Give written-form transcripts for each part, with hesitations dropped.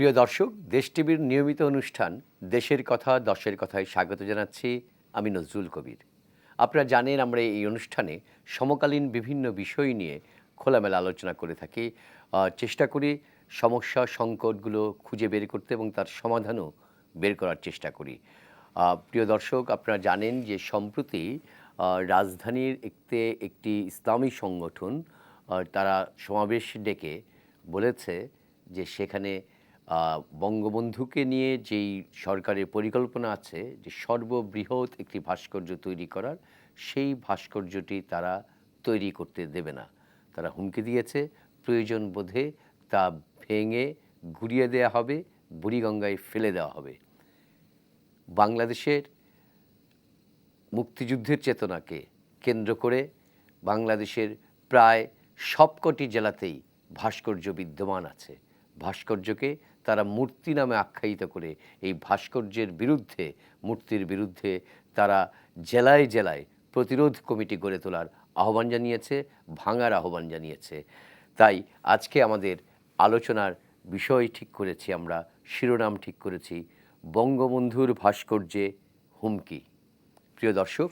প্রিয় দর্শক, দেশ টিভির নিয়মিত অনুষ্ঠান দেশের কথা দশের কথায় স্বাগত জানাচ্ছি। আমি নজরুল কবির। আপনারা জানেন আমরা এই অনুষ্ঠানে সমকালীন বিভিন্ন বিষয় নিয়ে খোলামেলা আলোচনা করে থাকি। চেষ্টা করি সমস্যা সংকটগুলো খুঁজে বের করতে এবং তার সমাধানও বের করার চেষ্টা করি। প্রিয় দর্শক, আপনারা জানেন যে সম্প্রতি রাজধানীর একটি ইসলামী সংগঠন তারা সমাবেশ ডেকে বলেছে যে সেখানে বঙ্গবন্ধুকে নিয়ে যেই সরকারের পরিকল্পনা আছে যে সর্ববৃহৎ একটি ভাস্কর্য তৈরি করার, সেই ভাস্কর্যটি তারা তৈরি করতে দেবে না। তারা হুমকি দিয়েছে প্রয়োজন বোধে তা ভেঙে গুঁড়িয়ে দেওয়া হবে, বুড়িগঙ্গায় ফেলে দেওয়া হবে। বাংলাদেশের মুক্তিযুদ্ধের চেতনাকে কেন্দ্র করে বাংলাদেশের প্রায় সবকটি জেলাতেই ভাস্কর্য বিদ্যমান আছে। ভাস্কর্যকে তারা মূর্তি নামে আখ্যায়িত করে এই ভাস্কর্যের বিরুদ্ধে, মূর্তির বিরুদ্ধে তারা জেলায় জেলায় প্রতিরোধ কমিটি গড়ে তোলার আহ্বান জানিয়েছে, ভাঙার আহ্বান জানিয়েছে। তাই আজকে আমাদের আলোচনার বিষয় ঠিক করেছি, আমরা শিরোনাম ঠিক করেছি বঙ্গবন্ধুর ভাস্কর্যে হুমকি। প্রিয় দর্শক,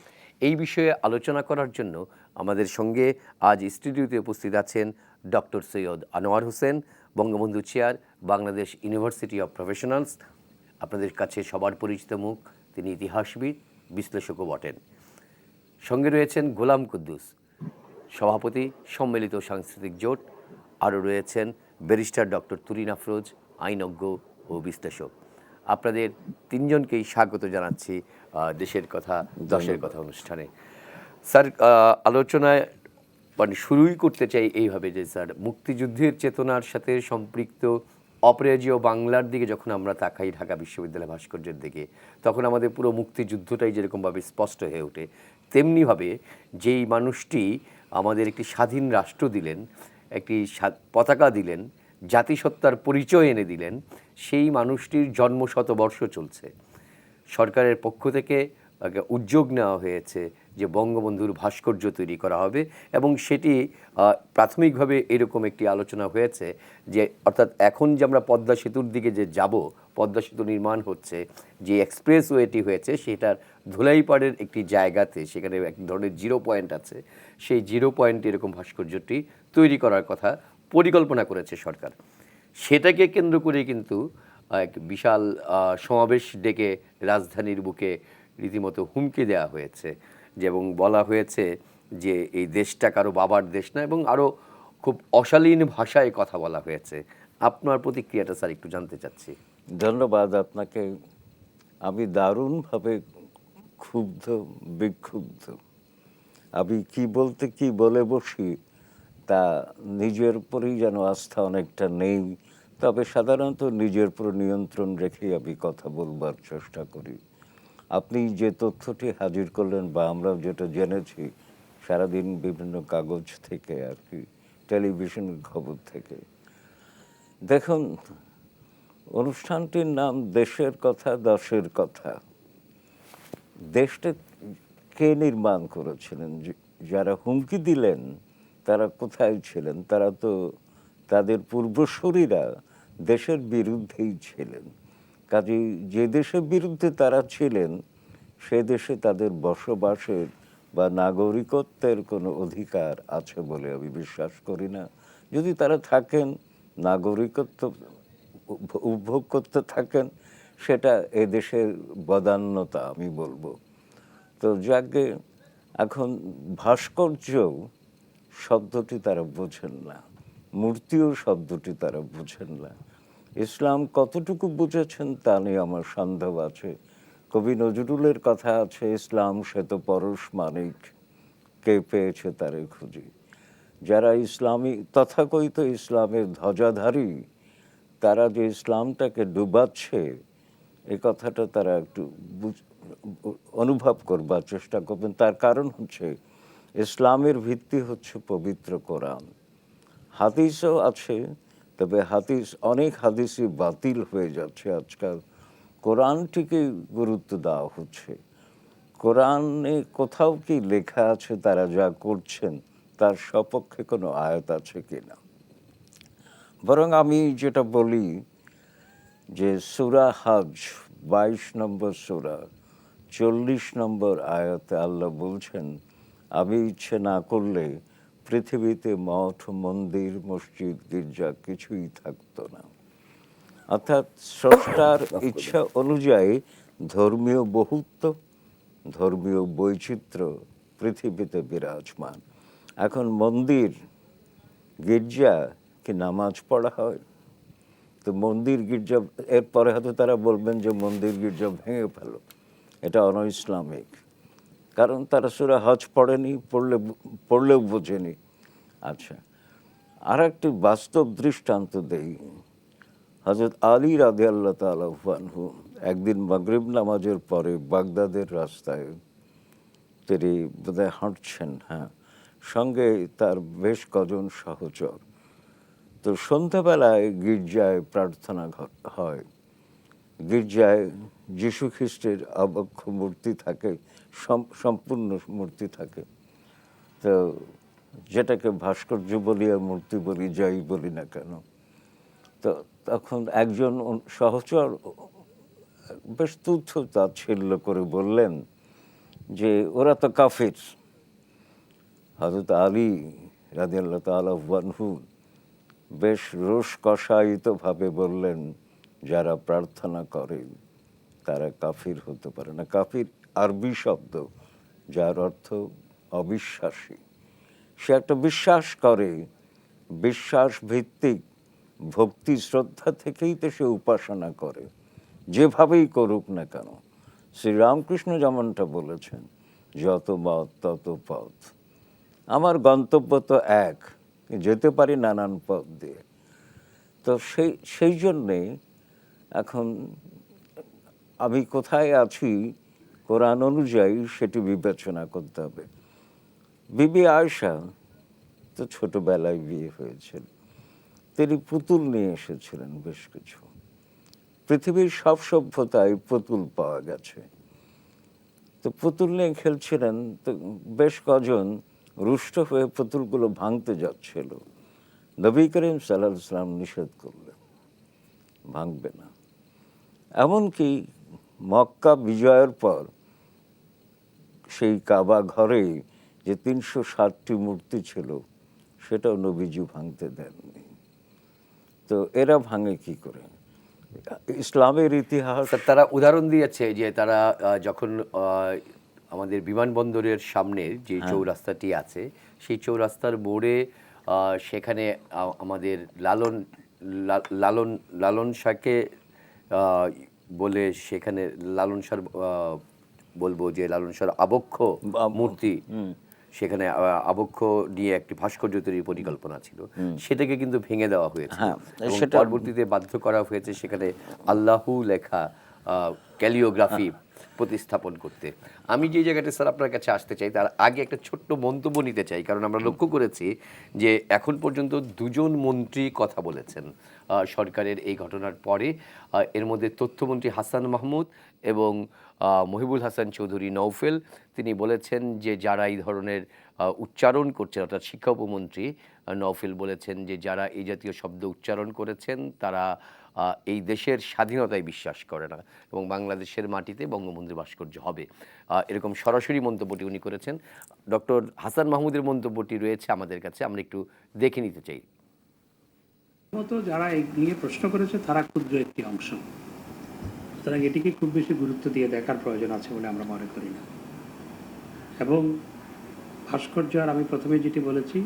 এই বিষয়ে আলোচনা করার জন্য আমাদের সঙ্গে আজ স্টুডিওতে উপস্থিত আছেন doctor Syed Anwar Hossain, Bangabandhu chair, Bangladesh university of professionals. আপনাদের কাছে সবার পরিচিত মুখ, তিনি ইতিহাসবিদ, বিশ্লেষকও বটেন। সঙ্গে রয়েছেন গোলাম কুদ্দুস, সভাপতি, সম্মিলিত সাংস্কৃতিক জোট। আরও রয়েছেন ব্যারিস্টার ডক্টর তুরিন আফরোজ, আইনজ্ঞ ও বিশ্লেষক। আপনাদের তিনজনকেই স্বাগত জানাচ্ছি দেশের কথা দশের কথা অনুষ্ঠানে। স্যার, আলোচনায় শুরুই করতে চাই এইভাবে যে স্যার, মুক্তিযুদ্ধের চেতনার সাথে সম্পৃক্ত অপরাজেয় বাংলার দিকে যখন আমরা তাকাই, ঢাকা বিশ্ববিদ্যালয় ভাস্কর্যের দিকে, তখন আমাদের পুরো মুক্তিযুদ্ধটাই যেরকমভাবে স্পষ্ট হয়ে ওঠে, তেমনিভাবে যেই মানুষটি আমাদের একটি স্বাধীন রাষ্ট্র দিলেন, একটি পতাকা দিলেন, জাতিসত্তার পরিচয় এনে দিলেন, সেই মানুষটির জন্ম শতবর্ষ চলছে। সরকারের পক্ষ থেকে উদ্যোগ নেওয়া হয়েছে যে বঙ্গবন্ধুর ভাস্কর্য তৈরি করা হবে, এবং সেটি প্রাথমিকভাবে এরকম একটি আলোচনা হয়েছে যে অর্থাৎ এখন যে আমরা পদ্মা সেতুর দিকে যে যাব, পদ্মা সেতু নির্মাণ হচ্ছে, যে এক্সপ্রেসওয়েটি হয়েছে সেটার ধুলাইপাড়ের একটি জায়গাতে, সেখানে এক ধরনের জিরো পয়েন্ট আছে, সেই জিরো পয়েন্টে এরকম ভাস্কর্যটি তৈরি করার কথা পরিকল্পনা করেছে সরকার। সেটাকে কেন্দ্র করে কিন্তু এক বিশাল সমাবেশ ডেকে রাজধানীর বুকে রীতিমতো হুমকি দেওয়া হয়েছে, এবং বলা হয়েছে যে এই দেশটা কারো বাবার দেশ না, এবং আরও খুব অশালীন ভাষায় কথা বলা হয়েছে। আপনার প্রতিক্রিয়াটা স্যার একটু জানতে চাচ্ছি। ধন্যবাদ আপনাকে। আমি দারুণভাবে ক্ষুব্ধ, বিক্ষুব্ধ। আমি কি বলতে কি বলে বসি তা নিজের উপরেই যেন আস্থা অনেকটা নেই, তবে সাধারণত নিজের উপর নিয়ন্ত্রণ রেখেই আমি কথা বলবার চেষ্টা করি। আপনি যে তথ্যটি হাজির করলেন বা আমরা যেটা জেনেছি সারাদিন বিভিন্ন কাগজ থেকে আর কি, টেলিভিশনের খবর থেকে, দেখুন, অনুষ্ঠানটির নাম দেশের কথা দশের কথা। দেশটা কে নির্মাণ করেছিলেন? যারা হুমকি দিলেন তারা কোথায় ছিলেন? তারা তো, তাদের পূর্বসূরীরা দেশের বিরুদ্ধেই ছিলেন। কাজেই যে দেশের বিরুদ্ধে তারা ছিলেন সে দেশে তাদের বসবাসের বা নাগরিকত্বের কোনো অধিকার আছে বলে আমি বিশ্বাস করি না। যদি তারা থাকেন, নাগরিকত্ব উপভোগ করতে থাকেন, সেটা এদেশের বদান্যতা আমি বলবো। তো যাকে এখন ভাস্কর্য শব্দটি তারা বোঝেন না, মূর্তিও শব্দটি তারা বুঝেন না। ইসলাম কতটুকু বুঝেছেন তা নিয়ে আমার সন্দেহ আছে। কবি নজরুলের কথা আছে, ইসলাম সে তো পরশ মানিক, কে পেয়েছে তারে খুঁজি। যারা ইসলামী তথাকথিত ইসলামের ধ্বজাধারী, তারা যে ইসলামটাকে ডুবাচ্ছে এই কথাটা তারা একটু অনুভব করবার চেষ্টা করবেন। তার কারণ হচ্ছে ইসলামের ভিত্তি হচ্ছে পবিত্র কোরআন। হাদিসও আছে, তবে অনেক হাদিসই বাতিল হয়ে যাচ্ছে আজকাল। কোরআনটিকে গুরুত্ব দেওয়া হচ্ছে। কোরআনে কোথাও কি লেখা আছে তারা যা করছেন তার সপক্ষে কোনো আয়াত আছে কিনা? বরং আমি যেটা বলি, যে সূরা হজ 22 নম্বর সূরা 40 নম্বর আয়াতে আল্লাহ বলছেন, আমি ইচ্ছে না করলে পৃথিবীতে মঠ, মন্দির, মসজিদ, গির্জা কিছুই থাকতো না। অর্থাৎ স্রষ্টার ইচ্ছা অনুযায়ী ধর্মীয় বহুত্ব, ধর্মীয় বৈচিত্র্য পৃথিবীতে বিরাজমান। এখন মন্দির, গির্জা কি নামাজ পড়া হয়? তো মন্দির গির্জা, এরপরে হয়তো তারা বলবেন যে মন্দির গির্জা ভেঙে ফেলো, এটা অনইসলামিক, কারণ তারা সূরা হজ পড়েনি, পড়লেও বোঝেনি। আচ্ছা, আর একটি বাস্তব দৃষ্টান্ত দেই। হযরত আলী রাদিয়াল্লাহু তাআলা আনহু একদিন মাগরিব নামাজের পরে বাগদাদের রাস্তায় তিনি বোধহয় হাঁটছেন, হ্যাঁ, সঙ্গে তার বেশ কজন সহচর। তো সন্ধ্যাবেলায় গির্জায় প্রার্থনা হয়। গির্জায় যীশু খ্রিস্টের আবক্ষ মূর্তি থাকে, সম্পূর্ণ মূর্তি থাকে। তো যেটাকে ভাস্কর্য বলি আর মূর্তি বলি, যাই বলি না কেন, তো তখন একজন সহচর বেশ তুচ্ছ তাচ্ছিল্য করে বললেন যে ওরা তো কাফির। হযরত আলী রাদিয়াল্লাহু তাআলা আনহু বেশ রোষ কষায়িতভাবে বললেন, যারা প্রার্থনা করে তারা কাফির হতে পারে না। কাফির আরবি শব্দ, যার অর্থ অবিশ্বাসী। সে একটা বিশ্বাস করে, বিশ্বাস ভিত্তিক ভক্তি শ্রদ্ধা থেকেই তো সে উপাসনা করে, যেভাবেই করুক না কেন। শ্রীরামকৃষ্ণ যেমনটা বলেছেন, যত মত তত পথ, আমার গন্তব্য তো এক, যেতে পারি নানান পথ দিয়ে। তো সেই জন্যে এখন আমি কোথায় আছি কোরআন অনুযায়ী সেটি বিবেচনা করতে হবে। বিবি আয়েশা তো ছোটবেলায় বিয়ে হয়েছিল, তিনি পুতুল নিয়ে এসেছিলেন বেশ কিছু। পৃথিবীর সব সভ্যতায় পুতুল পাওয়া গেছে। তো পুতুল নিয়ে খেলছিলেন, তো বেশ কজন রুষ্ট হয়ে পুতুলগুলো ভাঙতে যাচ্ছিল। নবী করিম সাল্লাল্লাহু আলাইহি ওয়াসাল্লাম নিষেধ করলেন, ভাঙবে না। এমনকি মক্কা বিজয়ের পর সেই কাবা ঘরে যে 360টি মূর্তি ছিল, সেটাও নবীজি ভাঙতে দেননি। তো এরা ভাঙে কি করে? ইসলামের ইতিহাস, স্যার, তারা উদাহরণ দিয়েছে যে তারা যখন আমাদের বিমানবন্দরের সামনের যে চৌরাস্তাটি আছে, সেই চৌরাস্তার মোড়ে সেখানে আমাদের লালন লালন শাহকে বলে, সেখানে লালন শাহ বলবো যে লালন শাহর আবক্ষ মূর্তি, সেখানে আবক্ষ নিয়ে একটি ভাস্কর্য তৈরির পরিকল্পনা ছিল, সেটাকে কিন্তু ভেঙে দেওয়া হয়েছে। এবং পরবর্তীতে বাধ্য করা হয়েছে সেখানে আল্লাহু লেখা ক্যালিওগ্রাফি প্রতিস্থাপন করতে। আমি যে জায়গাটা স্যার আপনার কাছে আসতে চাই, তার আগে একটা ছোট্ট মন্তব্য নিতে চাই, কারণ আমরা লক্ষ্য করেছি যে এখন পর্যন্ত দুজন মন্ত্রী কথা বলেছেন সরকারের এই ঘটনার পরে। এর মধ্যে তথ্যমন্ত্রী হাসান মাহমুদ এবং মহিবুল হাসান চৌধুরী নওফেল, তিনি বলেছেন যে যারা এই ধরনের উচ্চারণ করছেন, অর্থাৎ শিক্ষা উপমন্ত্রী নওফেল বলেছেন যে যারা এই জাতীয় শব্দ উচ্চারণ করেছেন তারা এই দেশের স্বাধীনতায় বিশ্বাস করে না এবং বাংলাদেশের মাটিতে বঙ্গবন্ধুর ভাস্কর্য হবে, এরকম সরাসরি মন্তব্যটি উনি করেছেন। ডক্টর হাসান মাহমুদের মন্তব্যটি রয়েছে আমাদের কাছে, আমরা একটু দেখে নিতে চাই। মতো যারা এই নিয়ে প্রশ্ন করেছে তারা ক্ষুদ্র একটি অংশ, সুতরাং এটিকে খুব বেশি গুরুত্ব দিয়ে দেখার প্রয়োজন আছে বলে আমরা মনে করি না। এবং ভাস্কর্য আর আমি প্রথমে যেটি বলেছি,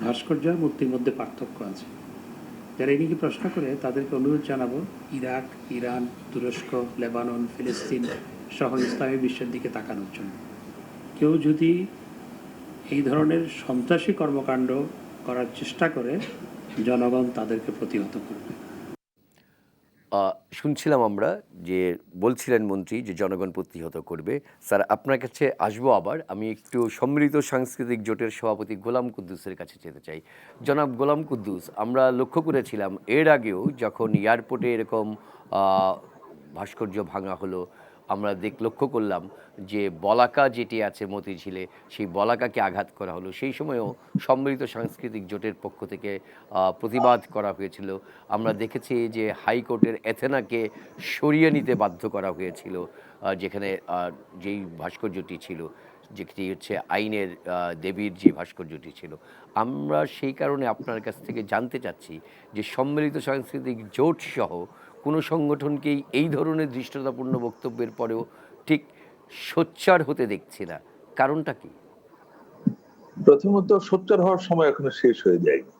ভাস্কর্য আর মূর্তির মধ্যে পার্থক্য আছে। যারা এই নিয়ে প্রশ্ন করে তাদেরকে অনুরোধ জানাবো, ইরাক, ইরান, তুরস্ক, লেবানন, ফিলিস্তিন সহ ইসলামী বিশ্বের দিকে তাকানোর জন্য। কেউ যদি এই ধরনের সন্ত্রাসী কর্মকাণ্ড করার চেষ্টা করে, জনগণ তাদেরকে প্রতিহত করবে। শুনছিলাম আমরা যে বলছিলেন মন্ত্রী যে জনগণ প্রতিহত করবে। স্যার, আপনার কাছে আসবো আবার। আমি একটু সম্মিলিত সাংস্কৃতিক জোটের সভাপতি গোলাম কুদ্দুসের কাছে যেতে চাই। জনাব গোলাম কুদ্দুস, আমরা লক্ষ্য করেছিলাম এর আগেও যখন এয়ারপোর্টে এরকম ভাস্কর্য ভাঙা হলো, আমরা লক্ষ্য করলাম যে বলাকা যেটি আছে মতিঝিলে, সেই বলাকাকে আঘাত করা হলো। সেই সময়েও সম্মিলিত সাংস্কৃতিক জোটের পক্ষ থেকে প্রতিবাদ করা হয়েছিল। আমরা দেখেছি যে হাইকোর্টের এথেনাকে সরিয়ে নিতে বাধ্য করা হয়েছিল, যেখানে যেই ভাস্কর্যটি ছিল, যেটি হচ্ছে আইনের দেবীর যে ভাস্কর্যটি ছিল। আমরা সেই কারণে আপনার কাছ থেকে জানতে চাচ্ছি যে সম্মিলিত সাংস্কৃতিক জোট সহ কোনো সংগঠনকেই এই ধরনের ধৃষ্টতাপূর্ণ বক্তব্যের পরেও ঠিক সোচ্চার হতে দেখছি না, কারণটা কি? প্রথমত সোচ্চার হওয়ার সময় এখনো শেষ হয়ে যায়নি।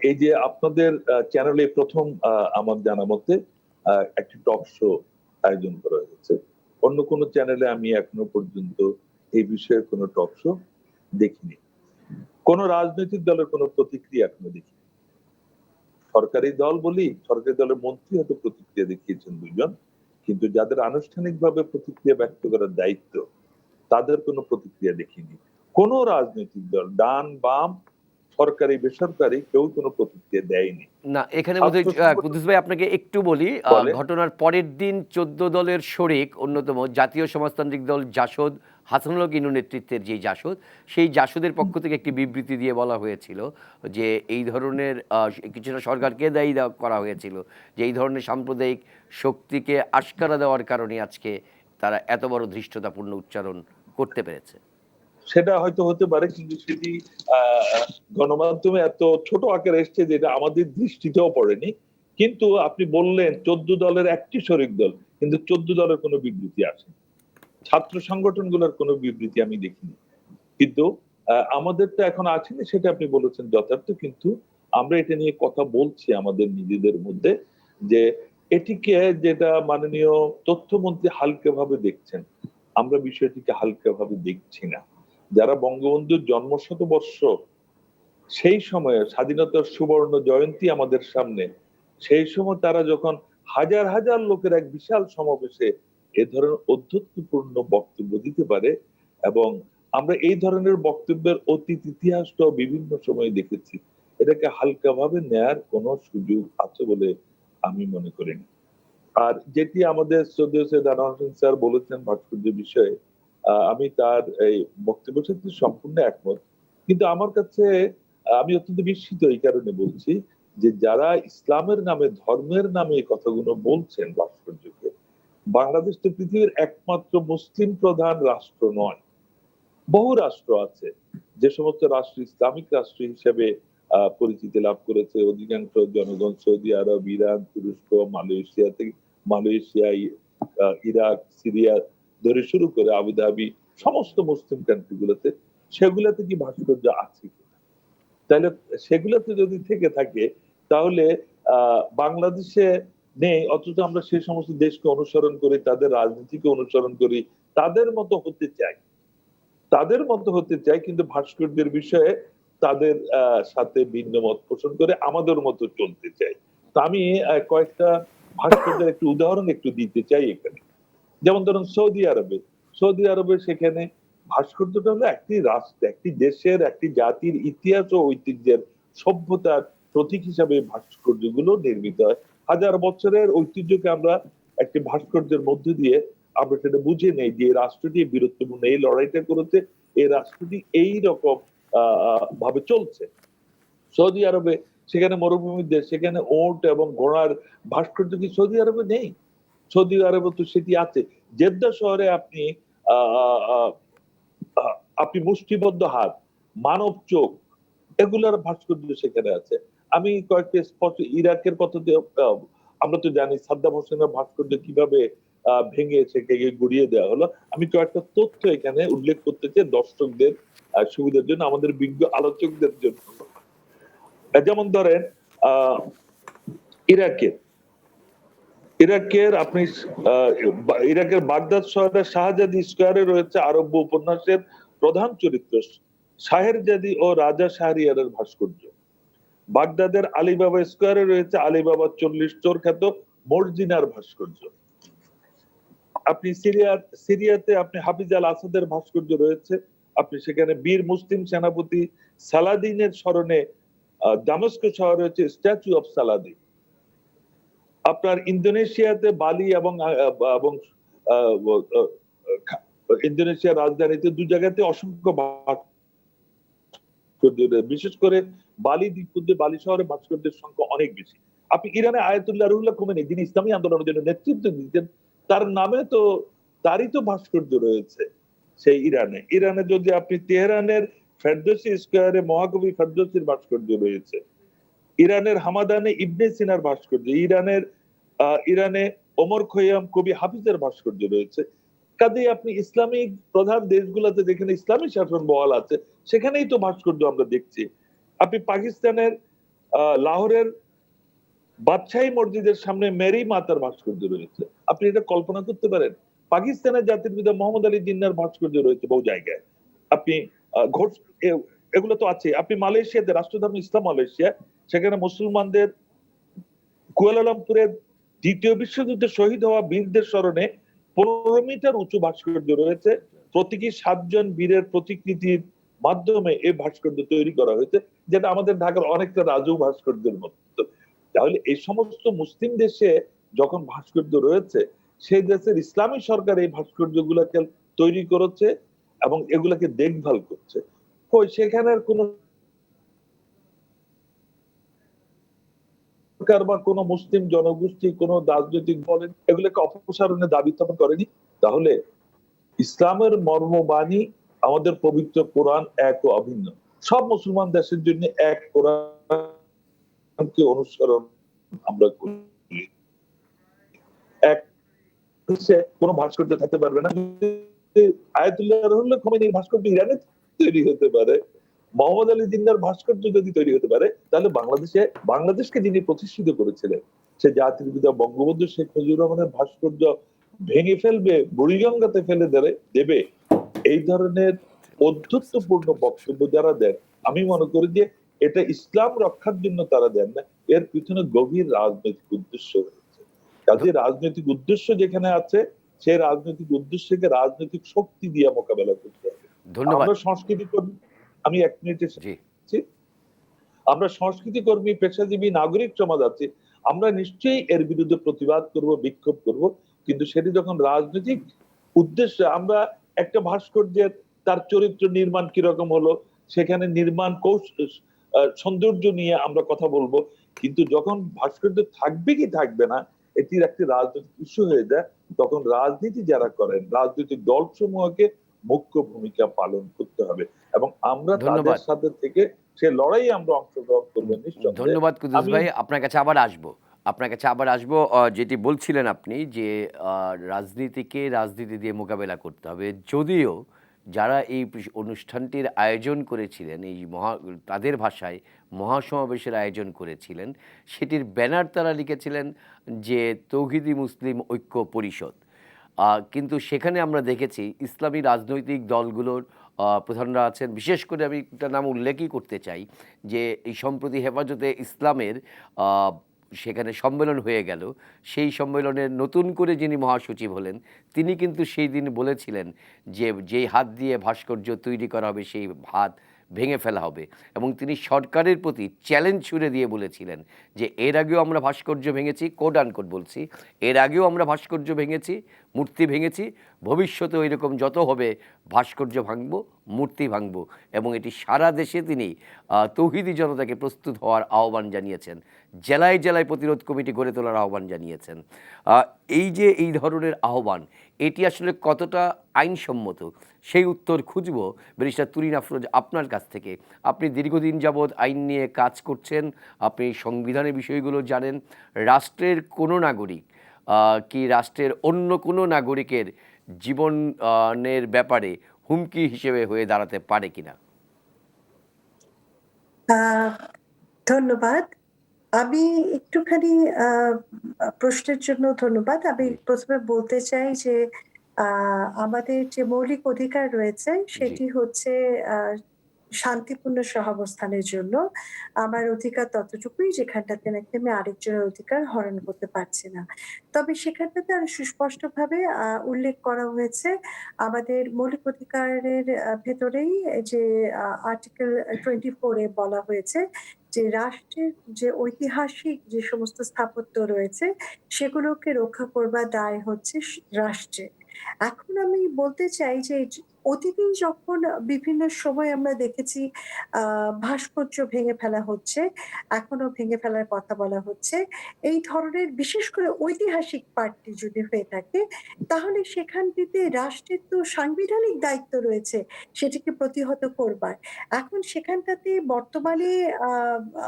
এই যে আপনাদের চ্যানেলে প্রথম আমার জানা মতে একটি টক শো আয়োজন করা হয়েছে। অন্য কোনো চ্যানেলে আমি এখনো পর্যন্ত এই বিষয়ে কোনো টক শো দেখিনি। কোন রাজনৈতিক দলের কোনো প্রতিক্রিয়া এখনো দেখিনি। সরকারি দল বলি, সরকারি দলের মন্ত্রী হয়তো প্রতিক্রিয়া দেখিয়েছেন 2 জন, কিন্তু যাদের আনুষ্ঠানিকভাবে প্রতিক্রিয়া ব্যক্ত করার দায়িত্ব, তাদের কোনো প্রতিক্রিয়া দেখিনি। কোন রাজনৈতিক দল, ডান বাম, সরকারি বেসরকারি, কেউ কোনো প্রতিক্রিয়া দেয়নি। না, এখানে বোধহয় কুদ্দুস ভাই আপনাকে একটু বলি, ঘটনার পরের দিন 14 দলের শরিক অন্যতম জাতীয় সমাজতান্ত্রিক দল জাসদ, হাসানুল হক ইনু নেতৃত্বের যে জাসদ, সেই জাসদের পক্ষ থেকে একটি বিবৃতি দিয়ে বলা হয়েছিল যে এই ধরনের কিছুটা সরকারকে দায়ী করা হয়েছিল যে এই ধরনের সাম্প্রদায়িক শক্তিকে আশকারা দেওয়ার কারণে আজকে তারা এত বড় ধৃষ্টতাপূর্ণ উচ্চারণ করতে পেরেছে। সেটা হয়তো হতে পারে, কিন্তু সেটি গণমাধ্যমে এত ছোট আকারে এসছে যেটা আমাদের দৃষ্টিতেও পড়েনি। কিন্তু আপনি বললেন 14 দলের একটি শরিক দল, কিন্তু 14 দলের কোনো বিবৃতি আসেনি। ছাত্র সংগঠনগুলোর কোনো বিবৃতি আমি দেখিনি। কিন্তু আমাদের তো এখন আসেনি, সেটা আপনি বলেছেন যথার্থ। কিন্তু আমরা এটা নিয়ে কথা বলছি আমাদের নিজেদের মধ্যে, যে এটিকে, যেটা মাননীয় তথ্যমন্ত্রী হালকাভাবে দেখছেন, আমরা বিষয়টিকে হালকাভাবে দেখছি না। যারা বঙ্গবন্ধুর জন্মশতবর্ষ, সেই সময়ে স্বাধীনতার সুবর্ণ জয়ন্তী আমাদের সামনে, সেই সময় তারা যখন হাজার হাজার লোকের এক বিশাল সমাবেশে এ ধরনের অধ্যত্বপূর্ণ বক্তব্য দিতে পারে, এবং আমরা এই ধরনের বক্তব্যের অতীত ইতিহাসটাও বিভিন্ন সময় দেখেছি, এটাকে হালকাভাবে নেয়ার কোনো সুযোগ আছে বলে আমি মনে করি না। আর যেটি আমাদের শ্রদ্ধেয় সৈয়দ আনোয়ার হোসেন স্যার বলেছেন ভাস্কর্য বিষয়ে, আমি তার এই বক্তব্যের সাথে সম্পূর্ণ একমত। কিন্তু আমার কাছে আমি অত্যন্ত বিস্মিত এই কারণে বলছি যে যারা ইসলামের নামে, ধর্মের নামে এই কথাগুলো বলছেন ভাস্কর্যকে, বাংলাদেশ তো পৃথিবীর একমাত্র মুসলিম প্রধান রাষ্ট্র নয়। বহু রাষ্ট্র আছে, যে সমস্ত রাষ্ট্র ইসলামিক রাষ্ট্র হিসেবে পরিচিতি লাভ করেছে। অধিকাংশ জনগণ সৌদি আরব, ইরান, তুরস্ক, মালয়েশিয়া, ইরাক, সিরিয়া ধরে শুরু করে আবুধাবি, সমস্ত মুসলিম কান্ট্রি গুলোতে, সেগুলোতে কি ভাস্কর্য আছে কিনা? তাহলে সেগুলোতে যদি থেকে থাকে, তাহলে বাংলাদেশে নেই, অথচ আমরা সেই সমস্ত দেশকে অনুসরণ করি, তাদের রাজনীতিকে অনুসরণ করি, তাদের মতো হতে চাই, কিন্তু ভাস্কর্যের বিষয়ে তাদের সাথে ভিন্ন মত পোষণ করে আমাদের মতো চলতে চাই। তো আমি কয়েকটা ভাস্কর্যের একটু উদাহরণ একটু দিতে চাই এখানে। যেমন ধরুন সৌদি আরবে সেখানে ভাস্কর্যটা হলো একটি রাষ্ট্র, একটি দেশের, একটি জাতির ইতিহাস ও ঐতিহ্যের, সভ্যতার প্রতীক হিসাবে ভাস্কর্যগুলো নির্মিত হয়। হাজার বছরের ঐতিহ্যকে আমরা একটি ভাস্কর্যের মধ্য দিয়ে আমরা সেটা বুঝে নেই যে এই রাষ্ট্রটি বীরত্বপূর্ণ, এই লড়াইটা করেছে, এই রাষ্ট্রটি এই রকম ভাবে চলছে। সৌদি আরবে, সেখানে মরুভূমির দেশ, সেখানে ওট এবং ঘোড়ার ভাস্কর্য কি সৌদি আরবে নেই? সৌদি আরবে তো সেটি আছে। জেদ্দা শহরে আপনি আপনি মুষ্টিবদ্ধ হাত, মানব চোখ, এগুলার ভাস্কর্য সেখানে আছে। আমি কয়েকটি স্পট, ইরাকের কথা আমরা তো জানি সাদ্দাম হোসেনের ভাস্কর্য কিভাবে ভেঙে সেটাকে গুড়িয়ে দেওয়া হলো। আমি কয়েকটা তথ্য এখানে উল্লেখ করতে চাই দর্শকদের সুবিধার জন্য, আমাদের বিজ্ঞ আলোচকদের জন্য। যেমন ধরেন ইরাকের বাগদাদ শহরের শাহজাদি স্কোয়ারে রয়েছে আরব্য উপন্যাসের প্রধান চরিত্র শাহেরজাদি ও রাজা শাহরিয়ারের ভাস্কর্য। বাগদাদের আলীবাবা স্কোয়ারে রয়েছে আলীবাবা 40 চোর খ্যাত মর্জিনার ভাস্কর্য। আপনি সিরিয়াতে আপনি হাফিজ আল আসাদের ভাস্কর্য রয়েছে। আপনি সেখানে বীর মুসলিম সেনাপতি সালাদিনের স্মরণে দামেস্ক শহরে রয়েছে স্ট্যাচু অফ সালাদিন। আপনার ইন্দোনেশিয়াতে বালি এবং আহ, আহ, ইন্দোনেশিয়ার রাজধানীতে দু জায়গাতে অসংখ্য ভাস্কর্য, বিশেষ করে বালি দ্বীপপুঞ্জে বালি শহরে ভাস্কর্যের সংখ্যা অনেক বেশি। আপনি ইরানে আয়াতুল্লাহ রুহুল্লাহ খোমেনি, যিনি ইসলামী আন্দোলনের জন্য নেতৃত্ব দিতেন, তার নামে তো তারই তো ভাস্কর্য রয়েছে সেই ইরানে। ইরানে যদি আপনি তেহরানের ফেরদৌসি স্কয়ারে মহাকবি ফেরদৌসির ভাস্কর্য রয়েছে, ইরানের হামাদানে ইবনে সিনার ভাস্কর্য, ইরানে ওমর খৈয়াম কবি হাফিজের ভাস্কর্য রয়েছে। কাজেই আপনি ইসলামিক প্রধান দেশগুলোতে যেখানে ইসলামী শাসন বহাল আছে সেখানেই তো ভাস্কর্য আমরা দেখছি। আপনি পাকিস্তানের লাহোরের বাদশাহী মসজিদের সামনে মেরি মাতার ভাস্কর্য রয়েছে। আপনি এটা কল্পনা করতে পারেন? পাকিস্তানের জাতির পিতা মোহাম্মদ আলী জিন্নার ভাস্কর্য রয়েছে বহু জায়গায়। আপনি এগুলো তো আছে। আপনি মালয়েশিয়াতে, রাষ্ট্রধর্ম ইসলাম মালয়েশিয়া, সেখানে মুসলমানদের কুয়ালালামপুরের দ্বিতীয় বিশ্বযুদ্ধে শহীদ হওয়া বীরদের স্মরণে 15 মিটার উঁচু ভাস্কর্য রয়েছে। প্রতীকী 7 জন বীরের প্রতিকৃতির মাধ্যমে এই ভাস্কর্য তৈরি করা হয়েছে, যেটা আমাদের ঢাকার অনেকটা রাজু ভাস্কর্যের মতো। তাহলে এই সমস্ত মুসলিম দেশে যখন ভাস্কর্য রয়েছে, সেই দেশের ইসলামী সরকার এই ভাস্কর্য গুলাকে তৈরি করেছে এবং এগুলাকে দেখভাল করছে। সেখানের কোন সরকার বা কোন মুসলিম জনগোষ্ঠী, কোন রাজনৈতিক দলের এগুলোকে অপসারণের দাবি উত্থাপন করেনি। তাহলে ইসলামের মর্মবাণী, আমাদের পবিত্র কোরআন এক ও অভিন্ন। সব মুসলমান দেশের জন্য এক কোরআনকে অনুসরণ আমরা করি। এক কোন ভাস্কর্য থাকতে পারবে না। আয়াতুল্লাহ রুহুল্লাহ খোমেনির ভাস্কর্য ইরানে তৈরি হতে পারে, মোহাম্মদ আলী জিন্নার ভাস্কর্য যদি তৈরি হতে পারে, তাহলে বাংলাদেশকে যিনি প্রতিষ্ঠিত করেছিলেন, সে জাতির পিতা বঙ্গবন্ধু শেখ মুজিবুর রহমানের ভাস্কর্য ভেঙে ফেলবে, বুড়িগঙ্গাতে ফেলে দেবে, এই ধরনের অধ্যত্বপূর্ণ বক্তব্য যারা দেন, আমি মনে করি যে এটা ইসলাম রক্ষার জন্য তারা দেন না, এর পিছনে গভীর রাজনৈতিক উদ্দেশ্য রয়েছে। কাজে রাজনৈতিক উদ্দেশ্য যেখানে আছে, সেই রাজনৈতিক উদ্দেশ্যকে রাজনৈতিক শক্তি দিয়ে মোকাবেলা করতে হবে। ধন্যবাদ। আমরা সংস্কৃতি কর্মী, আমি 1 মিনিটে জি। আমরা সংস্কৃতি কর্মী, পেশাজীবী নাগরিক সমাজ আছে, আমরা নিশ্চয়ই এর বিরুদ্ধে প্রতিবাদ করব, বিক্ষোভ করব, কিন্তু সেটি যখন রাজনৈতিক উদ্দেশ্যে, আমরা একটা ভাস্কর্যের তার চরিত্র নির্মাণ কিরকম হলো, সেখানে নির্মাণ সৌন্দর্য নিয়ে আমরা কথা বলবো, কিন্তু যখন ভাস্কর্য থাকবে কি থাকবে না এটির একটি রাজনৈতিক ইস্যু হয়ে যায়, তখন রাজনীতি যারা করেন, রাজনৈতিক দলসমূহকে মুখ্য ভূমিকা পালন করতে হবে এবং আমরা তাদের ধন্যবাদ। সাথে থেকে সে লড়াই আমরা অংশগ্রহণ করবো নিশ্চয়ই। ধন্যবাদ কুদ্দুস আমি ভাই, আপনার কাছে আবার আসবো। যেটি বলছিলেন আপনি যে রাজনীতিকে রাজনীতি দিয়ে মোকাবেলা করতে হবে। যদিও যারা এই অনুষ্ঠানটির আয়োজন করেছিলেন, এই তাদের ভাষায় মহাসমাবেশের আয়োজন করেছিলেন, সেটির ব্যানার তারা লিখেছিলেন যে তৌহিদি মুসলিম ঐক্য পরিষদ। কিন্তু সেখানে আমরা দেখেছি ইসলামী রাজনৈতিক দলগুলোর প্রধানরা আছেন। বিশেষ করে আমি একটা নাম উল্লেখই করতে চাই যে এই সম্প্রতি হেফাজতে ইসলামের সেখানে সম্মেলন হয়ে গেল। সেই সম্মেলনের নতুন করে যিনি মহাসচিব হলেন, তিনি কিন্তু সেই দিন বলেছিলেন যে যেই হাত দিয়ে ভাস্কর্য তৈরি করা হবে সেই হাত ভেঙে ফেলা হবে, এবং তিনি সরকারের প্রতি চ্যালেঞ্জ ছুড়ে দিয়ে বলেছিলেন যে এর আগেও আমরা ভাস্কর্য ভেঙেছি, কোট আনকোট বলছি, এর আগেও আমরা ভাস্কর্য ভেঙেছি, মূর্তি ভেঙেছি, ভবিষ্যতে ওই রকম যত হবে ভাস্কর্য ভাঙব, মূর্তি ভাঙব, এবং এটি সারা দেশে তিনি তৌহিদি জনতাকে প্রস্তুত হওয়ার আহ্বান জানিয়েছেন। জেলায় জেলায় প্রতিরোধ কমিটি গড়ে তোলার আহ্বান জানিয়েছেন। এই যে এই ধরনের আহ্বান, এটি আসলে কতটা আইনসম্মত, সেই উত্তর খুঁজব ব্যারিস্টার তুরিন আফরোজ আপনার কাছ থেকে। আপনি দীর্ঘদিন যাবৎ আইন নিয়ে কাজ করছেন, আপনি সংবিধানের বিষয়গুলো জানেন। রাষ্ট্রের কোনো নাগরিক কি রাষ্ট্রের অন্য কোনো নাগরিকের জীবনের ব্যাপারে হুমকি হিসেবে হয়ে দাঁড়াতে পারে কিনা? ধন্যবাদ। আমি একটুখানি প্রশ্নের জন্য ধন্যবাদ। আমি প্রথমে বলতে চাই যে আমাদের যে মৌলিক অধিকার রয়েছে সেটি হচ্ছে শান্তিপূর্ণ সহাবস্থানের জন্য। আমার অধিকার ততটুকুই যেখানটাতে নাকি আমি আরেকজনের অধিকার হরণ করতে পারছি না। তবে সেখানটাতে আরো সুস্পষ্টভাবে উল্লেখ করা হয়েছে আমাদের মৌলিক অধিকারের ভেতরেই যে আর্টিকেল 24 এ বলা হয়েছে যে রাষ্ট্রের যে ঐতিহাসিক যে সমস্ত স্থাপত্য রয়েছে সেগুলোকে রক্ষা করবার দায় হচ্ছে রাষ্ট্রের। এখন আমি বলতে চাই যে অতীতে যখন বিভিন্ন সময় আমরা দেখেছি ভাস্কর্য ভেঙে ফেলা হচ্ছে, এখনো ভেঙে ফেলার কথা বলা হচ্ছে। এই ধরনের বিশেষ করে ঐতিহাসিক পার্টটি যদি হয়ে থাকে, তাহলে সেখানটিতে রাষ্ট্রের তো সাংবিধানিক দায়িত্ব রয়েছে সেটিকে প্রতিহত করবার। এখন সেখানটাতে বর্তমানে আ আ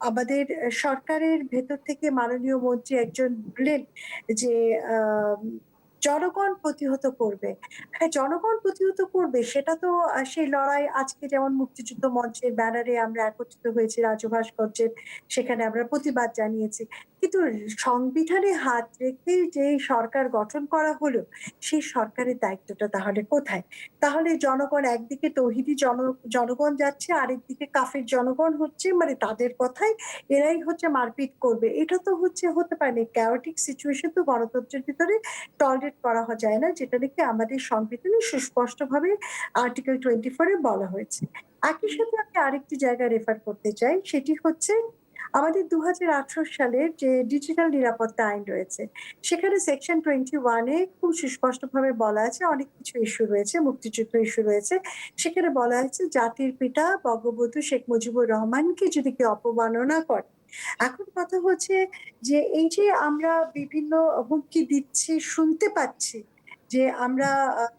আমাদের সরকারের ভেতর থেকে মাননীয় মন্ত্রী একজন বললেন যে আম জনগণ প্রতিহত করবে। হ্যাঁ, জনগণ প্রতিহত করবে সেটা তো সেই লড়াই আজকে যেমন মুক্তিযুদ্ধ মঞ্চের ব্যানারে আমরা একত্রিত হয়েছি রাজু ভাস্কর্যের, সেখানে আমরা প্রতিবাদ জানিয়েছি। কিন্তু সংবিধানে হাত রেখে যে সরকার গঠন করা হলো, সেই সরকারের দায়িত্বটা তাহলে কোথায়? তাহলে জনগণ একদিকে তৌহিদি জনগণ যাচ্ছে, আরেকদিকে কাফির জনগণ হচ্ছে, মানে তাদের কথায় এরাই হচ্ছে মারপিট করবে। এটা তো হতে পারে না। chaotic সিচুয়েশন তো গণতন্ত্রের ভিতরে টলারেট করা যায় না, যেটা নাকি আমাদের সংবিধানে সুস্পষ্টভাবে আর্টিকেল 24 এ বলা হয়েছে। একই সাথে আমি আরেকটি জায়গায় রেফার করতে চাই, সেটি হচ্ছে আমাদের ২০১৮ সালের যে ডিজিটাল নিরাপত্তা আইন রয়েছে, সেখানে সেকশন 21 এ খুব সুস্পষ্টভাবে বলা আছে, অনেক কিছু ইস্যু রয়েছে, মুক্তিযুদ্ধ ইস্যু রয়েছে। সেখানে বলা আছে জাতির পিতা বঙ্গবন্ধু শেখ মুজিবুর রহমানকে যদি কেউ অপমাননা করে, এখন কথা হচ্ছে যে এই যে আমরা বিভিন্ন হুমকি দিচ্ছি, শুনতে পাচ্ছি যে আমরা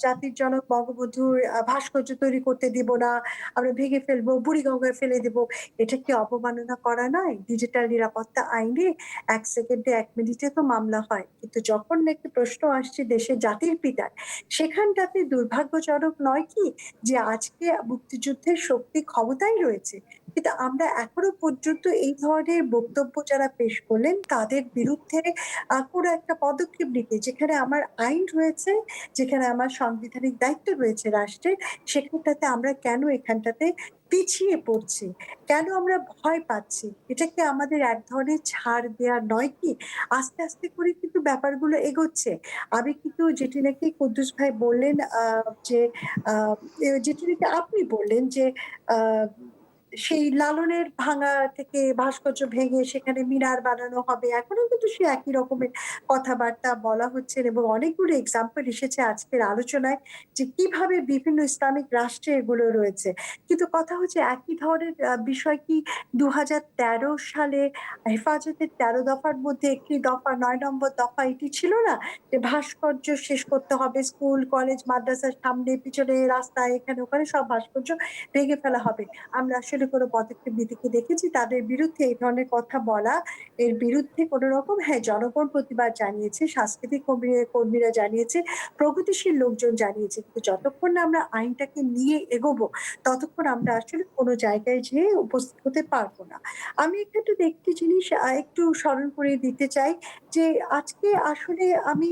জাতির জনক বঙ্গবন্ধুর ভাস্কর্য তৈরি করতে দিব না, আমরা ভেঙে ফেলবো, বুড়িগঙ্গায় ফেলে দিব। এটা কি অবমাননা করা নয়? ডিজিটাল নিরাপত্তা আইনে ১ সেকেন্ডে ১ মিনিটে তো মামলা হয়। কিন্তু যখন নাকি প্রশ্ন আসছে দেশের জাতির পিতার, সেখানটাতে দুর্ভাগ্যজনক নয় কি যে আজকে মুক্তিযুদ্ধের শক্তি ক্ষমতায় রয়েছে। কিন্তু আমরা এখনো পর্যন্ত এই ধরনের বক্তব্য যারা পেশ করলেন তাদের বিরুদ্ধে কোনো একটা পদক্ষেপ নিতে, যেখানে আমার আইন রয়েছে, যেখানে আমার সাংবিধানিক দায়িত্ব রয়েছে রাষ্ট্রের, সেখানটাতে আমরা কেন এখানটাতে পিছিয়ে পড়ছি? কেন আমরা ভয় পাচ্ছি? এটা কি আমাদের এক ধরনের ছাড় দেয়া নয় কি? আস্তে, আস্তে করে কিন্তু ব্যাপারগুলো এগোচ্ছে। আমি কিন্তু যেটি নাকি কুদ্দুস ভাই বললেন যে আ যেটি নাকি আপনি বললেন যে আ সেই লালনের ভাঙা থেকে ভাস্কর্য ভেঙে সেখানে মিনার বানানো হবে। এখনো কিন্তু সেই একই রকমের কথাবার্তা বলা হচ্ছে এবং অনেকগুলো এক্সাম্পল এসেছে আজকের আলোচনায় যে কিভাবে বিভিন্ন ইসলামিক রাষ্ট্রে এগুলো রয়েছে। কিন্তু কথা হচ্ছে একই ধরনের বিষয় কি ২০১৩ সালে হেফাজতের ১৩ দফার মধ্যে একটি দফা ৯ নম্বর দফা এটি ছিল না? যে ভাস্কর্য শেষ করতে হবে, স্কুল, কলেজ, মাদ্রাসার সামনে, পিছনে, রাস্তায়, এখানে ওখানে সব ভাস্কর্য ভেঙে ফেলা হবে। আমরা আসলে কোনো পদক্ষেপ নিতে কি দেখেছি তাদের বিরুদ্ধে এই ধরনের কথা বলা, এর বিরুদ্ধে কোন রকম হ্যাঁ, জনগণ প্রতিবাদ জানিয়েছে, সাংস্কৃতিক কর্মীরা জানিয়েছে, প্রগতিশীল লোকজন জানিয়েছে। কিন্তু যতক্ষণ না আমরা আইনটাকে নিয়ে এগোবো, ততক্ষণ আমরা আসলে কোনো জায়গায় যেয়ে উপস্থিত হতে পারবো না। আমি এক্ষেত্রে একটি জিনিস একটু স্মরণ করিয়ে দিতে চাই যে আজকে আসলে আমি